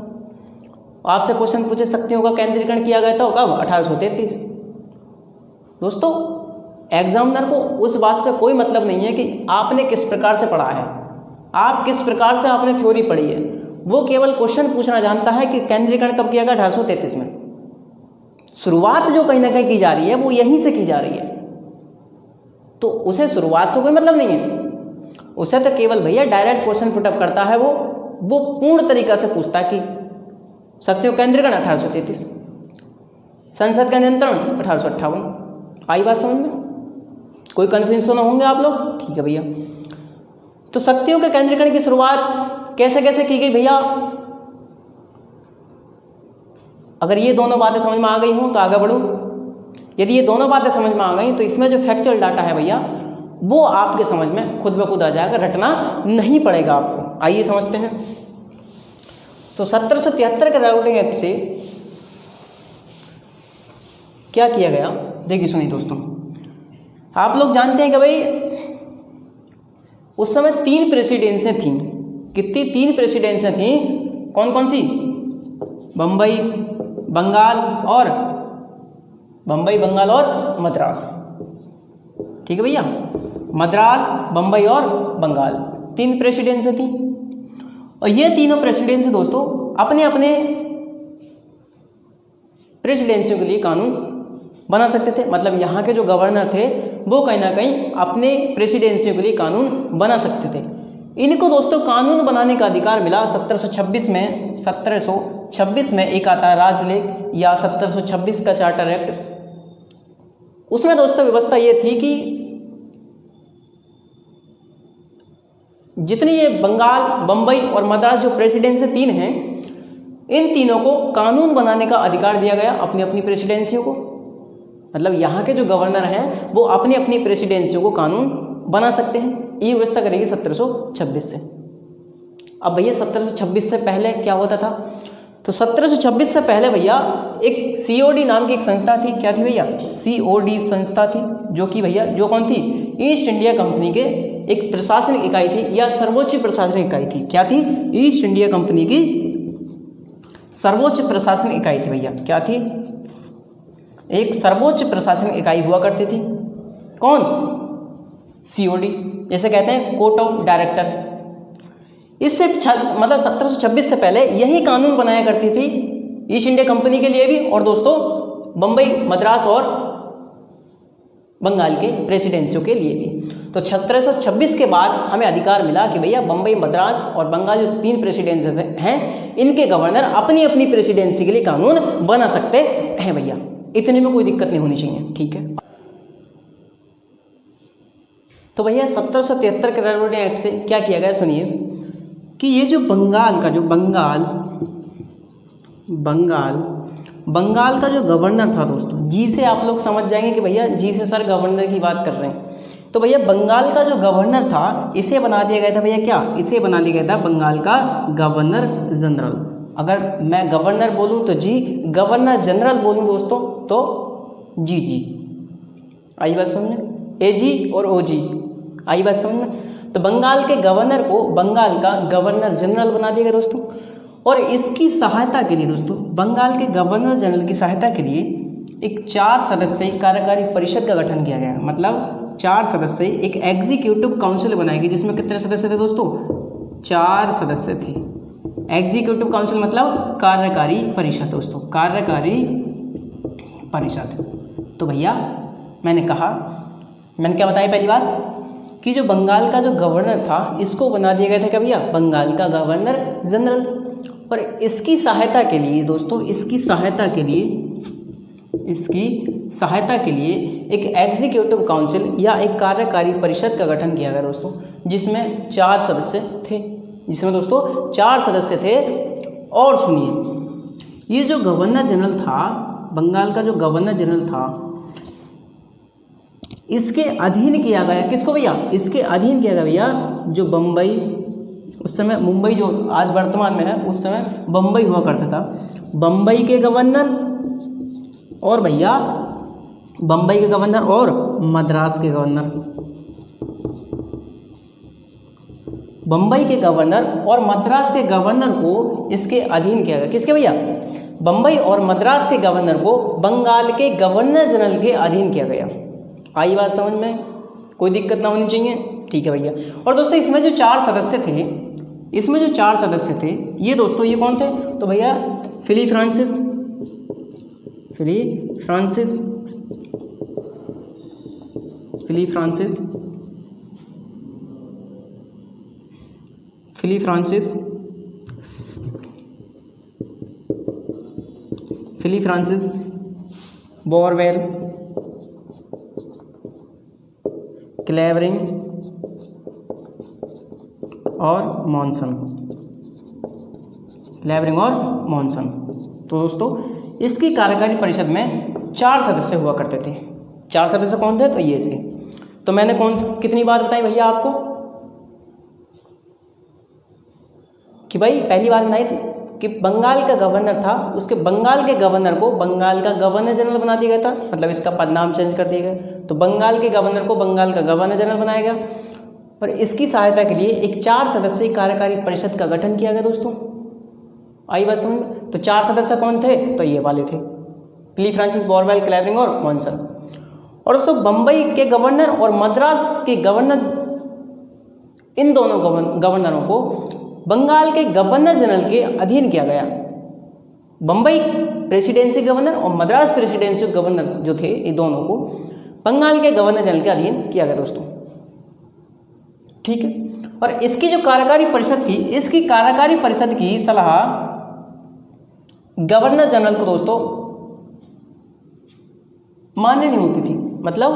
आपसे क्वेश्चन पूछे शक्तियों का केंद्रीकरण किया गया था कब? 1833। दोस्तों एग्जामिनर को उस बात से कोई मतलब नहीं है कि आपने किस प्रकार से पढ़ा है, आप किस प्रकार से आपने थ्योरी पढ़ी है, वो केवल क्वेश्चन पूछना जानता है कि केंद्रीकरण कब किया गया? 1833 में। शुरुआत जो कहीं ना कहीं की जा रही है वो यहीं से की जा रही है, तो उसे शुरुआत से कोई मतलब नहीं है, उसे तो केवल भैया डायरेक्ट क्वेश्चन पुटअप करता है, वो पूर्ण तरीका से पूछता है कि शक्तियों केंद्रीकरण 1833, संसद का नियंत्रण 1858। आई बात समझ में? कोई कन्फ्यूजन होंगे आप लोग? ठीक है भैया। तो शक्तियों के केंद्रीकरण की शुरुआत कैसे कैसे की गई भैया? अगर ये दोनों बातें समझ में आ गई हों तो आगे बढ़ो। यदि ये दोनों बातें समझ में आ गई तो इसमें जो फैक्चुअल डाटा है भैया वो आपके समझ में खुद ब खुद आ जाएगा, रटना नहीं पड़ेगा आपको। आइए समझते हैं। 1773 के रेगुलेटिंग एक्ट से क्या किया गया, देखिए सुनिए दोस्तों। आप लोग जानते हैं कि भाई उस समय 3 प्रेसिडेंसियां थीं। कितनी? 3 प्रेसिडेंसियां थीं। कौन कौन सी? बम्बई, बंगाल और मद्रास। ठीक है भैया, मद्रास, बम्बई और बंगाल, 3 प्रेसिडेंसियां थीं। और ये तीनों प्रेसिडेंसी दोस्तों अपने अपने प्रेसिडेंसियों के लिए कानून बना सकते थे। मतलब यहाँ के जो गवर्नर थे वो कहीं ना कहीं अपने प्रेसिडेंसियों के लिए कानून बना सकते थे। इनको दोस्तों कानून बनाने का अधिकार मिला 1726 में एक आता है राजलेख या 1726 का चार्टर एक्ट। उसमें दोस्तों व्यवस्था ये थी कि जितनी ये बंगाल, बम्बई और मद्रास जो प्रेसिडेंसी 3 हैं, इन तीनों को कानून बनाने का अधिकार दिया गया, अपनी अपनी प्रेसिडेंसियों को। मतलब यहाँ के जो गवर्नर हैं वो अपनी अपनी प्रेसिडेंसियों को कानून बना सकते हैं। ये व्यवस्था करेगी 1726 से। अब भैया 1726 से पहले क्या होता था? तो 1726 से पहले भैया एक COD नाम की एक संस्था थी। क्या थी भैया? COD संस्था थी, जो कि भैया जो कौन थी? ईस्ट इंडिया कंपनी के एक प्रशासनिक इकाई थी या सर्वोच्च प्रशासनिक इकाई थी। क्या थी? ईस्ट इंडिया कंपनी की सर्वोच्च प्रशासनिक इकाई थी भैया। क्या थी? एक सर्वोच्च प्रशासनिक इकाई हुआ करती थी। कौन? COD, जैसे कहते हैं कोर्ट ऑफ डायरेक्टर। इससे मतलब 1726 से पहले यही कानून बनाया करती थी ईस्ट इंडिया कंपनी के लिए भी, और दोस्तों बम्बई, मद्रास और बंगाल के प्रेसिडेंसियों के लिए भी। तो 1726 के बाद हमें अधिकार मिला कि भैया बम्बई, मद्रास और बंगाल जो 3 प्रेसिडेंसी हैं, इनके गवर्नर अपनी अपनी प्रेसिडेंसी के लिए कानून बना सकते हैं भैया। इतने में कोई दिक्कत नहीं होनी चाहिए, ठीक है। तो भैया 1773 के रेगुलेटिंग एक्ट से क्या किया गया, सुनिए कि ये जो बंगाल का जो गवर्नर था दोस्तों, जी से आप लोग समझ जाएंगे कि भैया जी से सर गवर्नर की बात कर रहे हैं। तो भैया बंगाल का जो गवर्नर था, इसे बना दिया गया था भैया क्या? इसे बना दिया गया था बंगाल का गवर्नर जनरल। अगर मैं गवर्नर बोलूँ तो जी, गवर्नर जनरल बोलूँ दोस्तों तो जी। आई बात समझ? AG और OG, आई बात समझ? तो बंगाल के गवर्नर को बंगाल का गवर्नर जनरल बना दिया गया दोस्तों। और इसकी सहायता के लिए दोस्तों, बंगाल के गवर्नर जनरल की सहायता के लिए एक 4 सदस्यीय कार्यकारी परिषद का गठन किया गया। मतलब 4 सदस्य एक एग्जीक्यूटिव काउंसिल बनाएगी, जिसमें कितने सदस्य थे दोस्तों? 4 सदस्य थे। एग्जीक्यूटिव काउंसिल मतलब कार्यकारी परिषद दोस्तों, कार्यकारी परिषद। तो भैया मैंने क्या बताया पहली बात कि जो बंगाल का जो गवर्नर था, इसको बना दिया गया था क्या भैया? बंगाल का गवर्नर जनरल। और इसकी सहायता के लिए दोस्तों, इसकी सहायता के लिए एक एग्जीक्यूटिव काउंसिल या एक कार्यकारी परिषद का गठन किया गया दोस्तों, जिसमें 4 सदस्य थे। और सुनिए, ये जो गवर्नर जनरल था, बंगाल का जो गवर्नर जनरल था, इसके अधीन किया गया किसको भैया? इसके अधीन किया गया भैया जो बम्बई, उस समय मुंबई जो आज वर्तमान में है, उस समय बम्बई हुआ करता था। बम्बई के गवर्नर और भैया बम्बई के गवर्नर और मद्रास के गवर्नर, बम्बई के गवर्नर और मद्रास के गवर्नर को इसके अधीन किया गया। किसके भैया? बम्बई और मद्रास के गवर्नर को बंगाल के गवर्नर जनरल के अधीन किया गया। आई बात समझ में? कोई दिक्कत ना होनी चाहिए, ठीक है भैया। और दोस्तों इसमें जो 4 सदस्य थे, ये दोस्तों ये कौन थे? तो भैया फिली फ्रांसिस, बोरवेल, क्लेवरिंग और मॉनसन। तो दोस्तों इसकी कार्यकारी परिषद में 4 सदस्य हुआ करते थे। 4 सदस्य कौन थे? तो ये थे। तो मैंने कितनी बार बताई भैया आपको कि भाई पहली बार बताई कि बंगाल का गवर्नर था, उसके बंगाल के गवर्नर को बंगाल का गवर्नर जनरल बना दिया गया था, मतलब इसका पदनाम चेंज कर दिया गया। तो बंगाल के गवर्नर को बंगाल का गवर्नर जनरल बनाया गया। और इसकी सहायता के लिए एक 4 सदस्यीय कार्यकारी परिषद का गठन किया गया दोस्तों। आई बात समझ? तो 4 सदस्य कौन थे? तो ये वाले थे, फिली फ्रांसिस, बोरवेल, क्लेवरिंग और मॉनसन। और दोस्तों बम्बई के गवर्नर और मद्रास के गवर्नर, इन दोनों गवर्नरों को बंगाल के गवर्नर जनरल के अधीन किया गया। बम्बई प्रेसिडेंसी गवर्नर और मद्रास प्रेसिडेंसी गवर्नर जो थे, ये दोनों को बंगाल के गवर्नर जनरल के अधीन किया गया दोस्तों, ठीक है। और इसकी जो कार्यकारी परिषद थी, इसकी कार्यकारी परिषद की सलाह गवर्नर जनरल को दोस्तों मान्य नहीं होती थी। मतलब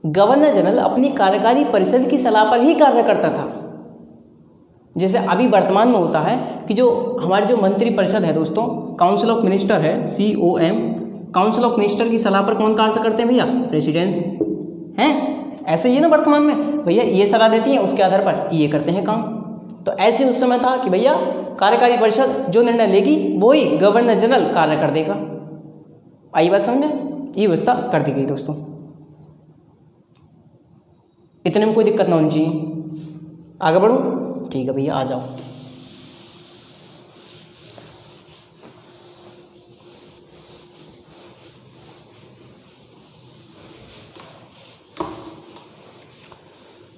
गवर्नर जनरल अपनी कार्यकारी परिषद की सलाह पर ही कार्य करता था। जैसे अभी वर्तमान में होता है कि जो हमारी जो मंत्री परिषद है दोस्तों, काउंसिल ऑफ मिनिस्टर है, COM, काउंसिल ऑफ मिनिस्टर की सलाह पर कौन कार्य करते हैं भैया? प्रेसिडेंस हैं। ऐसे ही ना वर्तमान में भैया ये सलाह देती है, उसके आधार पर ये करते हैं काम। तो ऐसे उस समय था कि भैया कार्यकारी परिषद जो निर्णय लेगी वही गवर्नर जनरल कार्य कर देगा। आई बात समझ में? ये व्यवस्था कर दी गई दोस्तों। इतने में कोई दिक्कत ना होनी चाहिए। आगे बढ़ो, ठीक है भैया, आ जाओ।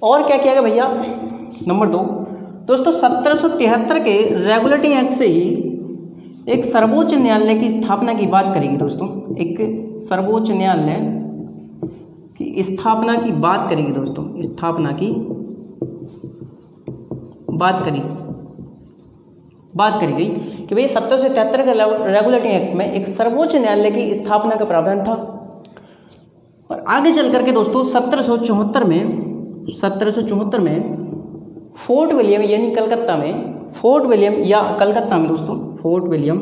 और क्या किया गया भैया? नंबर 2 दोस्तों, 1773 के रेगुलेटिंग एक्ट से ही एक सर्वोच्च न्यायालय की स्थापना की बात करेगी दोस्तों। एक सर्वोच्च न्यायालय की स्थापना की बात करेगी दोस्तों। स्थापना की बात करी गई कि भाई 1773 के रेगुलेटिंग एक्ट में एक सर्वोच्च न्यायालय की स्थापना का प्रावधान था। और आगे चल करके दोस्तों 1774 में फोर्ट विलियम यानी कलकत्ता में, फोर्ट विलियम या कलकत्ता में दोस्तों, फोर्ट विलियम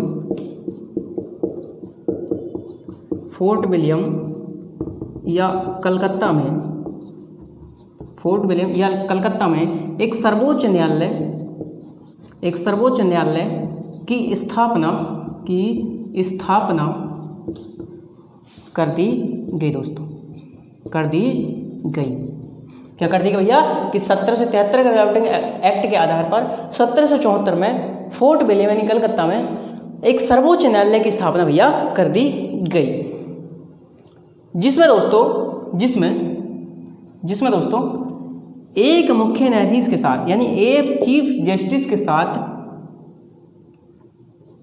या कलकत्ता में, फोर्ट विलियम या कलकत्ता में एक सर्वोच्च न्यायालय की स्थापना कर दी गई दोस्तों। कर दी गई। क्या कर दी गई भैया? कि 1773 के रेगुलेटिंग एक्ट के आधार पर 1774 में फोर्ट विलियम यानी कलकत्ता में एक सर्वोच्च न्यायालय की स्थापना भैया कर दी गई, जिसमें दोस्तों एक मुख्य न्यायाधीश के साथ यानी एक चीफ जस्टिस के साथ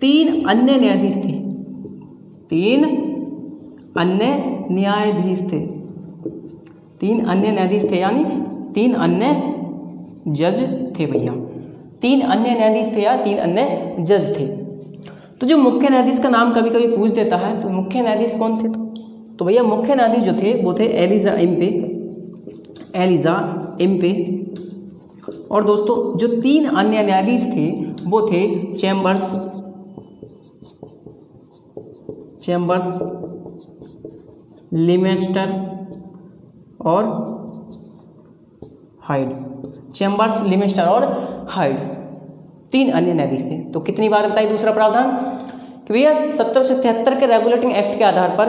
3 अन्य न्यायाधीश थे। 3 अन्य न्यायाधीश थे यानी 3 अन्य जज थे भैया। 3 अन्य न्यायाधीश थे या 3 अन्य जज थे। तो जो मुख्य न्यायाधीश का नाम कभी कभी पूछ देता है, तो मुख्य न्यायाधीश कौन थे? तो भैया मुख्य न्यायाधीश जो थे वो थे एलिजा एम्पे। और दोस्तों जो 3 अन्य न्यायाधीश थे वो थे चैम्बर्स, लिमेस्टर और हाइड। चैम्बर्स, लिमेस्टर और हाइड 3 अन्य न्यायाधीश थे। तो कितनी बार बताई दूसरा प्रावधान कि भैया 1773 के रेगुलेटिंग एक्ट के आधार पर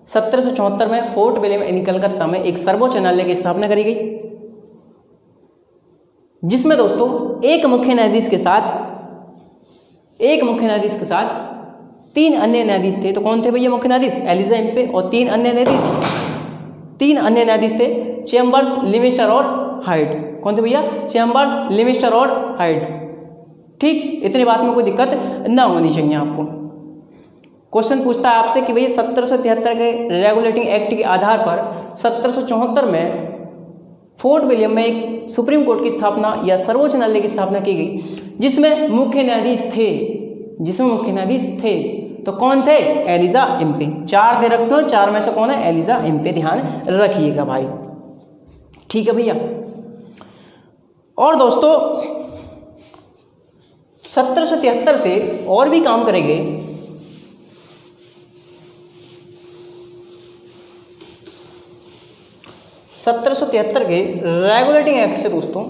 1774 में फोर्ट विलियम यानी कलकत्ता में एक सर्वोच्च न्यायालय की स्थापना करी गई, जिसमें दोस्तों एक मुख्य न्यायाधीश के साथ 3 अन्य न्यायाधीश थे। तो कौन थे भैया मुख्य न्यायाधीश? एलिजा एम्पे। और 3 अन्य न्यायाधीश थे चैम्बर्स, लिमेस्टर और हाइड। कौन थे भैया? चैम्बर्स, लिमेस्टर और हाइड। ठीक, इतनी बात में कोई दिक्कत ना होनी चाहिए आपको। क्वेश्चन पूछता है आपसे कि भैया 1773 के रेगुलेटिंग एक्ट के आधार पर 1774 में फोर्ट विलियम में एक सुप्रीम कोर्ट की स्थापना या सर्वोच्च न्यायालय की स्थापना की गई, जिसमें मुख्य न्यायाधीश थे। तो कौन थे? एलिजा एम्पे। 4 दे रखते हो, 4 में से कौन है? एलिजा एम्पे। ध्यान रखिएगा भाई, ठीक है भैया। और दोस्तों 1773 से और भी काम करेंगे। 1773 के रेगुलेटिंग एक्ट से दोस्तों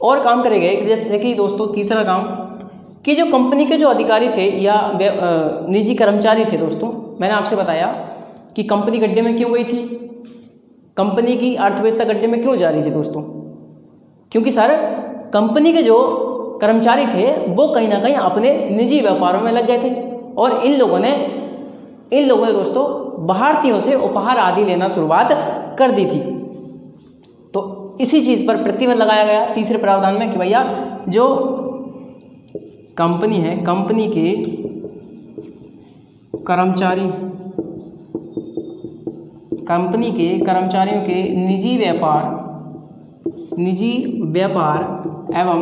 और काम करेंगे। जैसे कि दोस्तों तीसरा काम कि जो कंपनी के जो अधिकारी थे या निजी कर्मचारी थे दोस्तों, मैंने आपसे बताया कि कंपनी गड्ढे में क्यों गई थी, कंपनी की अर्थव्यवस्था गड्ढे में क्यों जा रही थी दोस्तों? क्योंकि सर कंपनी के जो कर्मचारी थे वो कहीं ना कहीं अपने निजी व्यापारों में लग गए थे, और इन लोगों ने दोस्तों भारतीयों से उपहार आदि लेना शुरुआत कर दी थी। तो इसी चीज़ पर प्रतिबंध लगाया गया तीसरे प्रावधान में कि भैया जो कंपनी है, कंपनी के कर्मचारियों के निजी व्यापार एवं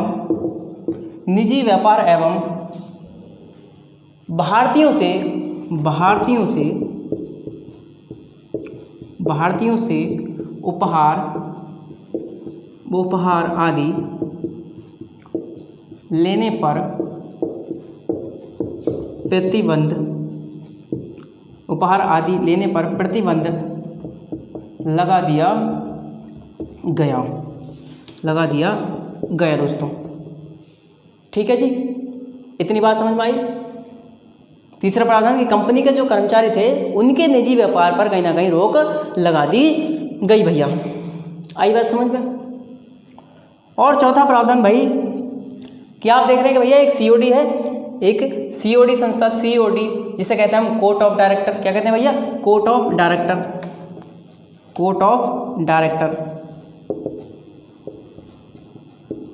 भारतीयों से उपहार आदि लेने पर प्रतिबंध, उपहार आदि लेने पर प्रतिबंध लगा दिया गया दोस्तों। ठीक है जी, इतनी बात समझ में आई। तीसरा प्रावधान कि कंपनी के जो कर्मचारी थे उनके निजी व्यापार पर कहीं ना कहीं रोक लगा दी गई भैया। आई बात समझ में। और चौथा प्रावधान भाई कि आप देख रहे हैं कि भैया एक सीओडी है, एक सीओडी संस्था, सीओडी जिसे कहते हैं हम कोर्ट ऑफ डायरेक्टर। क्या कहते हैं भैया? Court of director, court of director,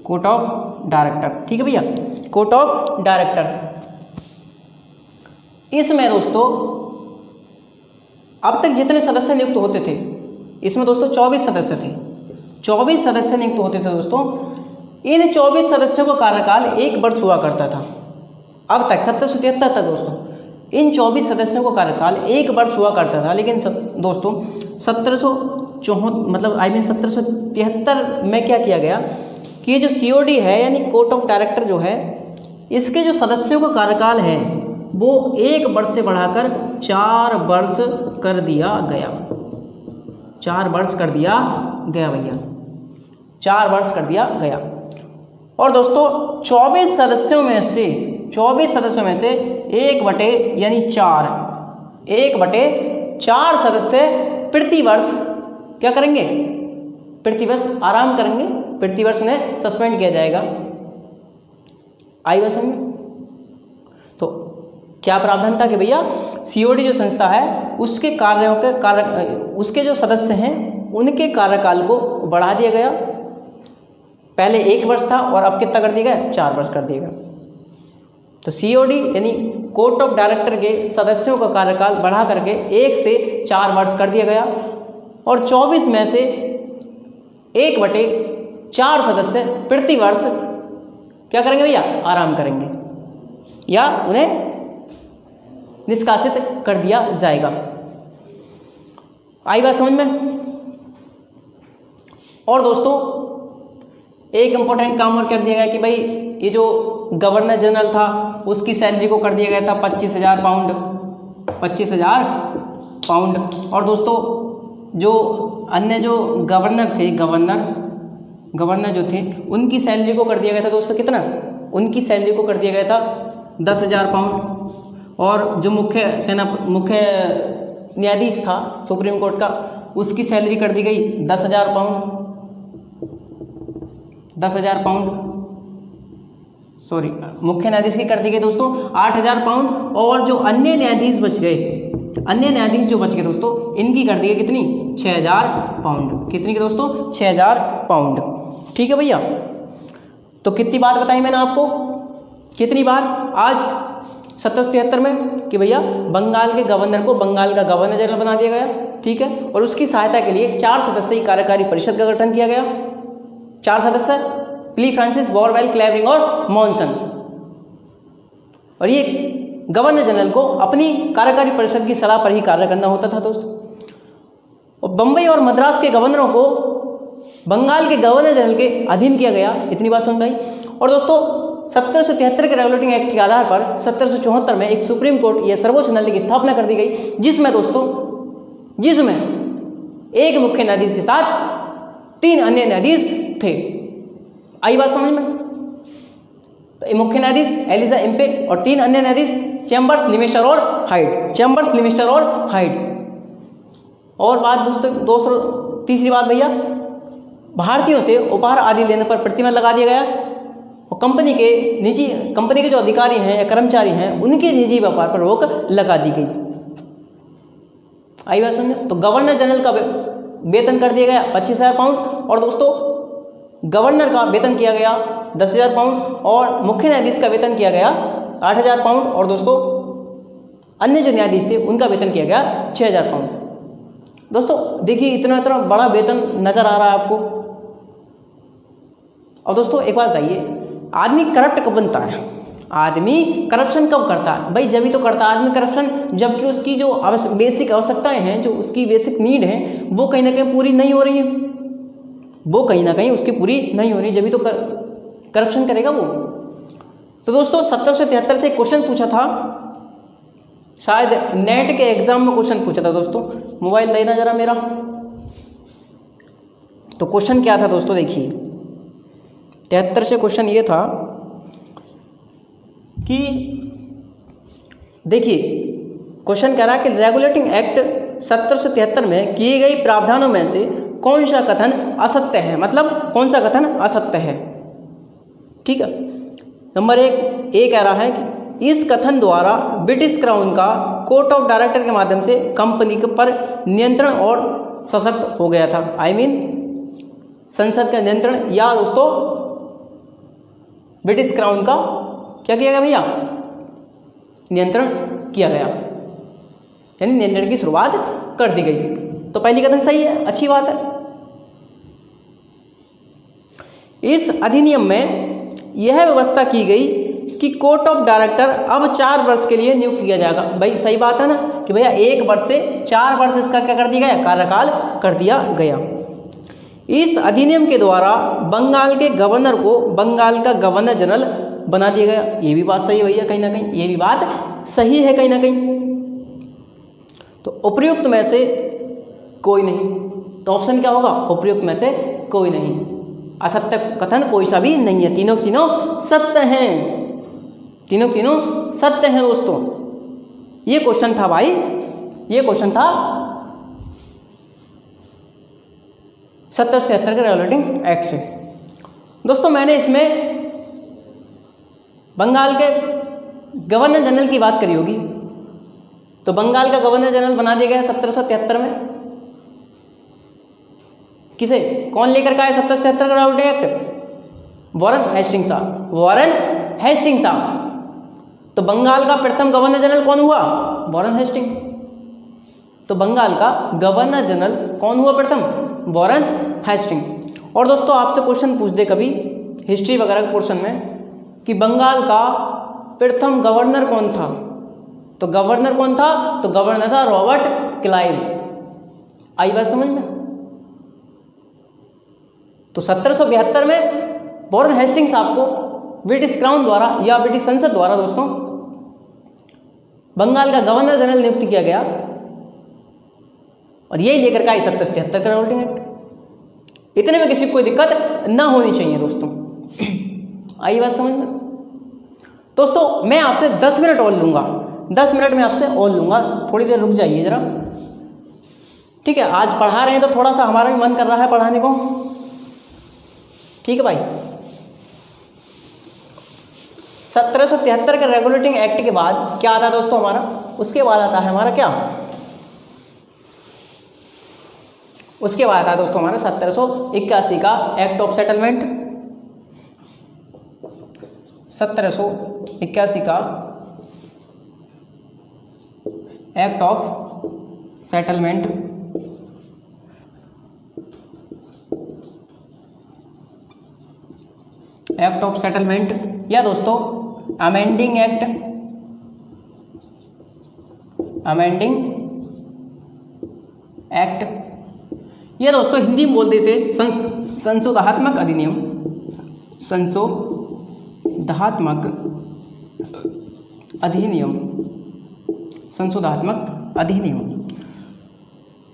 court of director. ठीक है भैया, कोर्ट ऑफ डायरेक्टर। इसमें दोस्तों अब तक जितने सदस्य नियुक्त होते थे, इसमें दोस्तों 24 सदस्य थे, 24 सदस्य नियुक्त होते थे दोस्तों। इन 24 सदस्यों का कार्यकाल 1 वर्ष हुआ करता था। अब तक 1773 तक दोस्तों इन 24 सदस्यों का कार्यकाल 1 वर्ष हुआ करता था। लेकिन दोस्तों 1773 में क्या किया गया कि ये जो सीओडी है यानी कोर्ट ऑफ डायरेक्टर जो है, इसके जो सदस्यों का कार्यकाल है वो 1 वर्ष से बढ़ाकर 4 वर्ष कर दिया गया। 4 वर्ष कर दिया गया भैया, 4 वर्ष कर दिया गया। और दोस्तों 24 सदस्यों में से 1/4 सदस्य प्रतिवर्ष क्या करेंगे? प्रतिवर्ष आराम करेंगे, प्रतिवर्ष उन्हें सस्पेंड किया जाएगा। आई बात समझ में? तो क्या प्रावधान था कि भैया सीओडी जो संस्था है उसके कार्यों के उसके जो सदस्य हैं उनके कार्यकाल को बढ़ा दिया गया। पहले 1 वर्ष था और अब कितना कर दिया गया? 4 वर्ष कर दिया गया। तो सीओडी यानी कोर्ट ऑफ डायरेक्टर के सदस्यों का कार्यकाल बढ़ा करके 1 से 4 वर्ष कर दिया गया। और 24 में से 1/4 सदस्य प्रतिवर्ष क्या करेंगे भैया? आराम करेंगे या उन्हें निष्कासित कर दिया जाएगा। आई बात समझ में? और दोस्तों एक इम्पोर्टेंट काम और कर दिया गया कि भाई ये जो गवर्नर जनरल था उसकी सैलरी को कर दिया गया था 25,000 पाउंड, 25,000 पाउंड। और दोस्तों जो अन्य जो गवर्नर थे, गवर्नर जो थे उनकी सैलरी को कर दिया गया था दोस्तों कितना? उनकी सैलरी को कर दिया गया था 10,000 पाउंड। और जो मुख्य न्यायाधीश था सुप्रीम कोर्ट का, उसकी सैलरी कर दी गई 10,000 पाउंड, 10,000 पाउंड। सॉरी, मुख्य न्यायाधीश की कर दी गई दोस्तों 8,000 पाउंड। और जो अन्य न्यायाधीश बच गए, दोस्तों इनकी कर दी गई कितनी? 6,000 पाउंड। कितनी की दोस्तों? 6,000 पाउंड। ठीक है भैया, तो कितनी बात बताई मैंने आपको? कितनी बार आज 1773 में कि भैया बंगाल के गवर्नर को बंगाल का गवर्नर जनरल बना दिया गया। ठीक है, और उसकी सहायता के लिए 4 सदस्यीय कार्यकारी परिषद का गठन किया गया। 4 सदस्य प्ली फ्रांसिस, बोरवेल, क्लेवरिंग और मॉनसन। और ये गवर्नर जनरल को अपनी कार्यकारी परिषद की सलाह पर ही कार्य करना होता था दोस्तों। और बम्बई और मद्रास के गवर्नरों को बंगाल के गवर्नर जनरल के अधीन किया गया। इतनी बात समझ आई। और दोस्तों 1773 के रेगुलेटिंग एक्ट के आधार पर 1774 में एक सुप्रीम कोर्ट या सर्वोच्च न्यायालय की स्थापना कर दी गई, जिसमें एक मुख्य न्यायाधीश के साथ 3 अन्य न्यायाधीश थे। आई बात समझ में? तो मुख्य न्यायाधीश एलिजा इम्पे और 3 अन्य न्यायाधीश चैम्बर्स, लिमेस्टर और हाइड। और बात दोस्तों तीसरी बात भैया, भारतीयों से उपहार आदि लेने पर प्रतिबंध लगा दिया गया। और कंपनी के जो अधिकारी हैं या कर्मचारी हैं उनके निजी व्यापार पर रोक लगा दी गई। आई बात समझे? तो गवर्नर जनरल का वेतन कर दिया गया 25,000 पाउंड। और दोस्तों गवर्नर का वेतन किया गया 10,000 पाउंड। और मुख्य न्यायाधीश का वेतन किया गया 8,000 पाउंड। और दोस्तों अन्य जो न्यायाधीश थे उनका वेतन किया गया 6,000 पाउंड। दोस्तों देखिए इतना बड़ा वेतन नजर आ रहा है आपको। और दोस्तों एक बात बताइए, आदमी करप्ट कब बनता है? आदमी करप्शन कब करता है? भाई जब ही तो करता है आदमी करप्शन जबकि उसकी जो बेसिक आवश्यकताएं हैं, जो उसकी बेसिक नीड है वो कहीं ना कहीं पूरी नहीं हो रही है, जब ही तो करप्शन करेगा वो। तो दोस्तों 1773 से क्वेश्चन पूछा था शायद नेट के एग्जाम में क्वेश्चन पूछा था दोस्तों। मोबाइल देना जरा मेरा। तो क्वेश्चन क्या था दोस्तों, देखिए 73 से क्वेश्चन ये था कि देखिए क्वेश्चन कह रहा है कि रेगुलेटिंग एक्ट 1773 में किए गए प्रावधानों में से कौन सा कथन असत्य है, मतलब कौन सा कथन असत्य है। ठीक है, नंबर 1 ये कह रहा है कि इस कथन द्वारा ब्रिटिश क्राउन का कोर्ट ऑफ डायरेक्टर के माध्यम से कंपनी के पर नियंत्रण और सशक्त हो गया था। आई मीन संसद का नियंत्रण या दोस्तों ब्रिटिश क्राउन का क्या किया गया भैया, नियंत्रण किया गया, यानी नियंत्रण की शुरुआत कर दी गई। तो पहली कथन सही है, अच्छी बात है। इस अधिनियम में यह व्यवस्था की गई कि कोर्ट ऑफ डायरेक्टर अब 4 वर्ष के लिए नियुक्त किया जाएगा। भाई सही बात है ना कि भैया 1 वर्ष से 4 वर्ष इसका क्या कर दिया गया, कार्यकाल कर दिया गया। इस अधिनियम के द्वारा बंगाल के गवर्नर को बंगाल का गवर्नर जनरल बना दिया गया। ये भी बात सही है भैया, कहीं ना कहीं ये भी बात सही है कहीं ना कहीं। तो उपयुक्त में से कोई नहीं, तो ऑप्शन क्या होगा, उपयुक्त में से कोई नहीं। असत्य कथन कोई सा भी नहीं है, तीनों तीनों सत्य हैं, तीनों तीनों सत्य हैं दोस्तों। ये क्वेश्चन था भाई, ये क्वेश्चन था 1773 के रेगुलेटिंग एक्ट से। दोस्तों मैंने इसमें बंगाल के गवर्नर जनरल की बात करी होगी, तो बंगाल का गवर्नर जनरल बना दिया गया 1773 में। किसे, कौन लेकर का है 1773 का रेगुलेटिंग एक्ट, वॉरेन हेस्टिंग्स साहब, वॉरेन हेस्टिंग्स साहब। तो बंगाल का प्रथम गवर्नर जनरल कौन हुआ, वॉरेन हेस्टिंग। तो बंगाल का गवर्नर जनरल कौन हुआ प्रथम, वॉरेन हेस्टिंग। और दोस्तों आपसे क्वेश्चन पूछ दे कभी हिस्ट्री वगैरह के पोर्शन में कि बंगाल का प्रथम गवर्नर कौन था, तो गवर्नर कौन था, तो गवर्नर था रॉबर्ट क्लाइव। आई बात समझ में। तो 1772 में वॉरेन हेस्टिंग्स साहब को ब्रिटिश क्राउन द्वारा या ब्रिटिश संसद द्वारा दोस्तों बंगाल का गवर्नर जनरल नियुक्त किया गया, और यही लेकर का 1773 का रेगुलेटिंग एक्ट। इतने में किसी को कोई दिक्कत ना होनी चाहिए दोस्तों। आई बात समझ में। दोस्तों मैं आपसे 10 मिनट और लूँगा, 10 मिनट में आपसे और लूँगा, थोड़ी देर रुक जाइए जरा। ठीक है, आज पढ़ा रहे हैं तो थोड़ा सा हमारा भी मन कर रहा है पढ़ाने को। ठीक है भाई। 1773 के रेगुलेटिंग एक्ट के बाद क्या आता है दोस्तों हमारा, उसके बाद आता है हमारा क्या, उसके बाद आता है दोस्तों हमारा 1781 का एक्ट ऑफ सेटलमेंट। 1781 का act of settlement. Act of settlement या दोस्तों अमेंडिंग एक्ट, अमेंडिंग एक्ट, ये दोस्तों हिंदी में बोलते से संशोधनात्मक अधिनियम, संशोधनात्मक अधिनियम, संशोधनात्मक अधिनियम।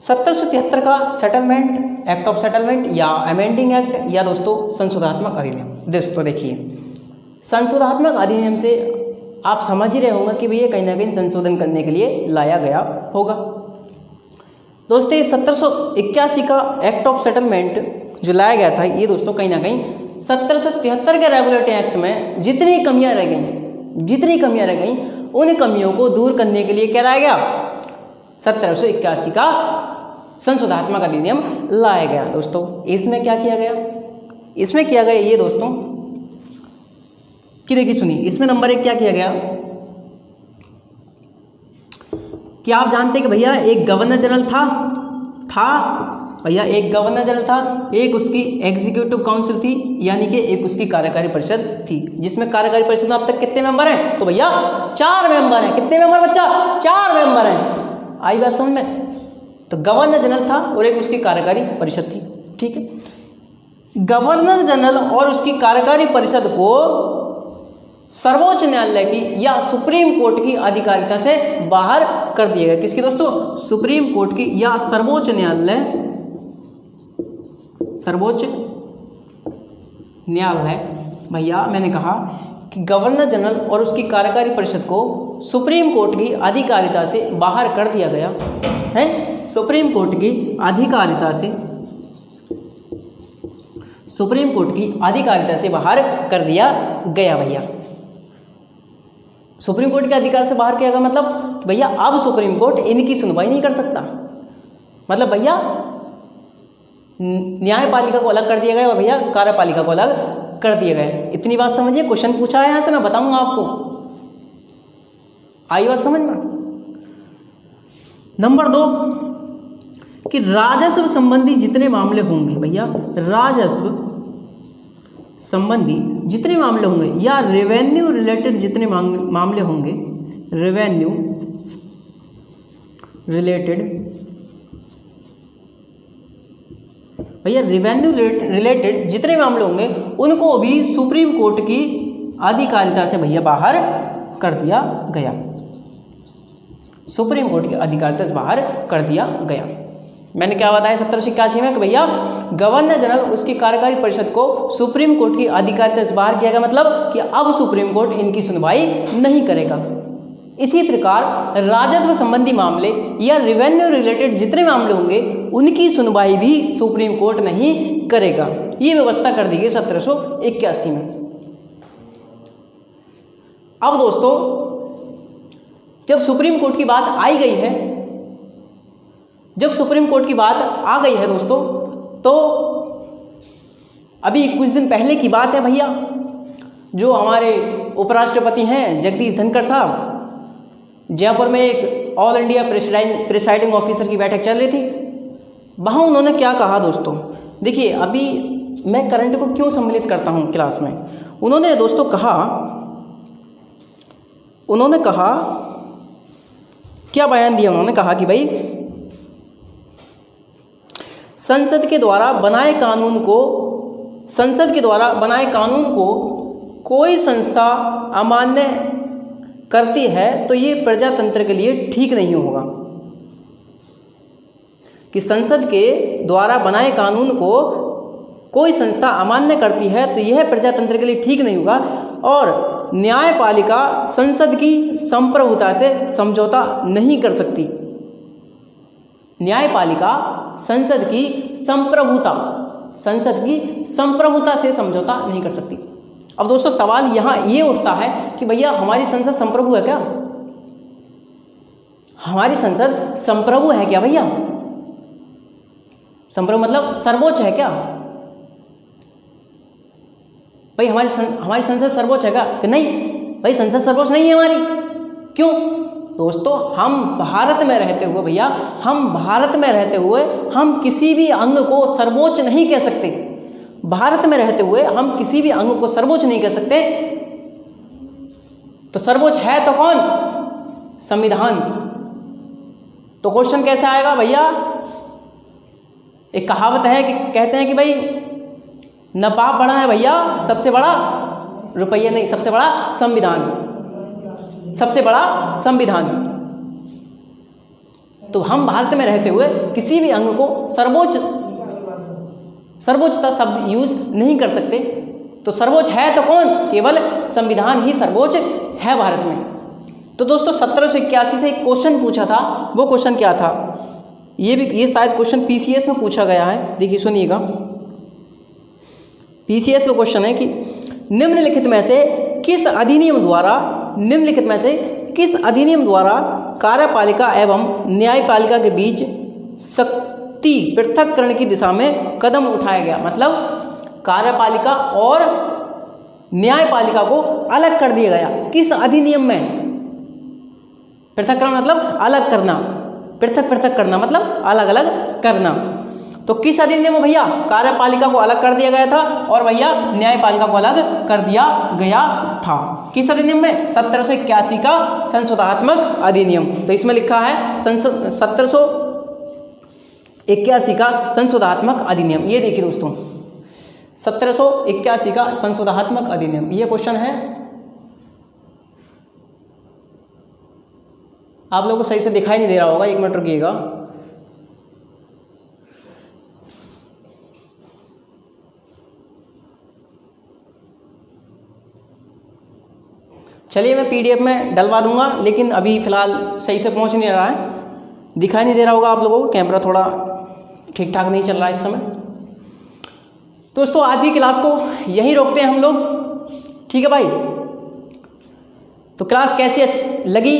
1773 का सेटलमेंट, एक्ट ऑफ सेटलमेंट या अमेंडिंग एक्ट या दोस्तों संशोधनात्मक अधिनियम। दोस्तों देखिए संशोधनात्मक अधिनियम से आप समझ ही रहे होंगे कि भैया कहीं ना कहीं संशोधन करने के लिए लाया गया होगा। दोस्तों 1781 का एक्ट ऑफ सेटलमेंट जो लाया गया था, ये दोस्तों कहीं ना कहीं 1773 के रेगुलेटिंग एक्ट में जितनी कमियां रह गई उन कमियों को दूर करने के लिए क्या लाया गया, 1781 का संशोधनात्मक अधिनियम लाया गया। दोस्तों इसमें क्या किया गया, इसमें किया गया ये दोस्तों कि देखिए सुनिए, इसमें नंबर 1 क्या किया गया कि आप जानते हैं कि भैया एक गवर्नर जनरल था भैया, एक गवर्नर जनरल था, एक उसकी एग्जीक्यूटिव काउंसिल थी, यानी कि एक उसकी कार्यकारी परिषद थी, जिसमें कार्यकारी परिषद में अब तक कितने मेंबर हैं, तो भैया 4 मेंबर हैं। कितने मेंबर बच्चा, 4 मेंबर हैं। आई बात समझ में। तो गवर्नर जनरल था और एक उसकी कार्यकारी परिषद थी। ठीक है, गवर्नर जनरल और उसकी कार्यकारी परिषद को सर्वोच्च न्यायालय की या सुप्रीम कोर्ट की अधिकारिता से बाहर कर दिया गया। किसकी दोस्तों? सुप्रीम कोर्ट की या सर्वोच्च न्यायालय भैया मैंने कहा कि गवर्नर जनरल और उसकी कार्यकारी परिषद को सुप्रीम कोर्ट की अधिकारिता से बाहर कर दिया गया है। सुप्रीम कोर्ट की अधिकारिता से बाहर कर दिया गया भैया। सुप्रीम कोर्ट के अधिकार से बाहर किया गया मतलब भैया अब सुप्रीम कोर्ट इनकी सुनवाई नहीं कर सकता। मतलब भैया न्यायपालिका को अलग कर दिया गया और भैया कार्यपालिका को अलग कर दिया गया। इतनी बात समझिए। क्वेश्चन पूछा है यहाँ से, मैं बताऊंगा आपको। आई बात समझ में? नंबर 2 कि राजस्व संबंधी जितने मामले होंगे भैया, राजस्व संबंधी जितने मामले होंगे या रेवेन्यू रिलेटेड जितने मामले होंगे, रेवेन्यू रिलेटेड भैया रेवेन्यू रिलेटेड जितने मामले होंगे उनको भी सुप्रीम कोर्ट की अधिकारिता से भैया बाहर कर दिया गया। सुप्रीम कोर्ट की अधिकारिता से बाहर कर दिया गया। मैंने क्या बताया 1781 में कि भैया गवर्नर जनरल उसकी कार्यकारी परिषद को सुप्रीम कोर्ट की अधिकारिता से बाहर किया गया, मतलब कि अब सुप्रीम कोर्ट इनकी सुनवाई नहीं करेगा। इसी प्रकार राजस्व संबंधी मामले या रेवेन्यू रिलेटेड जितने मामले होंगे उनकी सुनवाई भी सुप्रीम कोर्ट नहीं करेगा। ये व्यवस्था कर दी गई 1781 में। अब दोस्तों जब सुप्रीम कोर्ट की बात आई गई है, जब सुप्रीम कोर्ट की बात आ गई है दोस्तों, तो अभी कुछ दिन पहले की बात है भैया, जो हमारे उपराष्ट्रपति हैं जगदीश धनखड़ साहब, जयपुर में एक ऑल इंडिया प्रिसाइडिंग ऑफिसर की बैठक चल रही थी। वहाँ उन्होंने क्या कहा दोस्तों, देखिए अभी मैं करंट को क्यों सम्मिलित करता हूँ क्लास में। उन्होंने दोस्तों कहा, क्या बयान दिया उन्होंने, कहा कि भाई संसद के द्वारा बनाए कानून को कोई संस्था अमान्य करती है तो ये प्रजातंत्र के लिए ठीक नहीं होगा। कि संसद के द्वारा बनाए कानून को कोई संस्था अमान्य करती है तो यह प्रजातंत्र के लिए ठीक नहीं होगा, और न्यायपालिका संसद की संप्रभुता से समझौता नहीं कर सकती। न्यायपालिका संसद की संप्रभुता से समझौता नहीं कर सकती। अब दोस्तों सवाल यहाँ ये उठता है कि भैया हमारी संसद संप्रभु है क्या? हमारी संसद संप्रभु है क्या भैया? संप्रभु मतलब सर्वोच्च है क्या भाई? हमारी संसद सर्वोच्च है क्या? कि नहीं भाई, संसद सर्वोच्च नहीं है हमारी। क्यों दोस्तों? हम भारत में रहते हुए भैया, हम किसी भी अंग को सर्वोच्च नहीं कह सकते। भारत में रहते हुए हम किसी भी अंग को सर्वोच्च नहीं कह सकते। तो सर्वोच्च है तो कौन? संविधान। तो क्वेश्चन कैसे आएगा भैया? एक कहावत है कि कहते हैं कि भाई न पाप बड़ा है भैया, सबसे बड़ा रुपया नहीं, सबसे बड़ा संविधान। तो हम भारत में रहते हुए किसी भी अंग को सर्वोच्चता शब्द यूज नहीं कर सकते। तो सर्वोच्च है तो कौन? केवल संविधान ही सर्वोच्च है भारत में। तो दोस्तों 1781 से एक क्वेश्चन पूछा था, वो क्वेश्चन क्या था? ये शायद क्वेश्चन पीसीएस में पूछा गया है। देखिए सुनिएगा, पीसीएस का क्वेश्चन है कि निम्नलिखित में से किस अधिनियम द्वारा कार्यपालिका एवं न्यायपालिका के बीच शक्ति पृथक्करण की दिशा में कदम उठाया गया? मतलब कार्यपालिका और न्यायपालिका को अलग कर दिया गया। किस अधिनियम में? पृथक्करण मतलब अलग करना, पृथक करना मतलब अलग अलग करना। तो किस अधिनियम में भैया कार्यपालिका को अलग कर दिया गया था और भैया न्यायपालिका को अलग कर दिया गया था? किस अधिनियम में? 1781 का संशोधनात्मक अधिनियम। तो इसमें लिखा है 1781 का संशोधनात्मक अधिनियम। ये देखिए दोस्तों 1781 का संशोधनात्मक अधिनियम, ये क्वेश्चन है आप लोगों को सही से दिखाई नहीं दे रहा होगा, 1 मिनट रुकिएगा। चलिए मैं PDF में डलवा दूंगा, लेकिन अभी फ़िलहाल सही से पहुंच नहीं रहा है, दिखाई नहीं दे रहा होगा आप लोगों को, कैमरा थोड़ा ठीक ठाक नहीं चल रहा है इस समय। दोस्तों आज की क्लास को यहीं रोकते हैं हम लोग, ठीक है भाई। तो क्लास कैसी लगी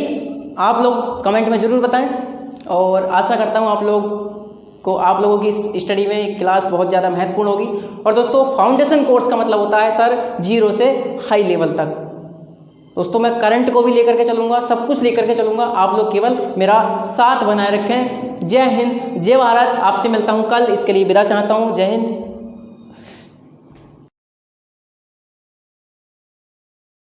आप लोग कमेंट में ज़रूर बताएं, और आशा करता हूँ आप लोगों की स्टडी में क्लास बहुत ज़्यादा महत्वपूर्ण होगी। और दोस्तों फाउंडेशन कोर्स का मतलब होता है सर 0 से हाई लेवल तक। दोस्तों मैं करंट को भी लेकर के चलूँगा, सब कुछ लेकर के चलूँगा, आप लोग केवल मेरा साथ बनाए रखें। जय हिंद, जय भारत। आपसे मिलता हूँ कल, इसके लिए विदा चाहता हूँ। जय हिंद।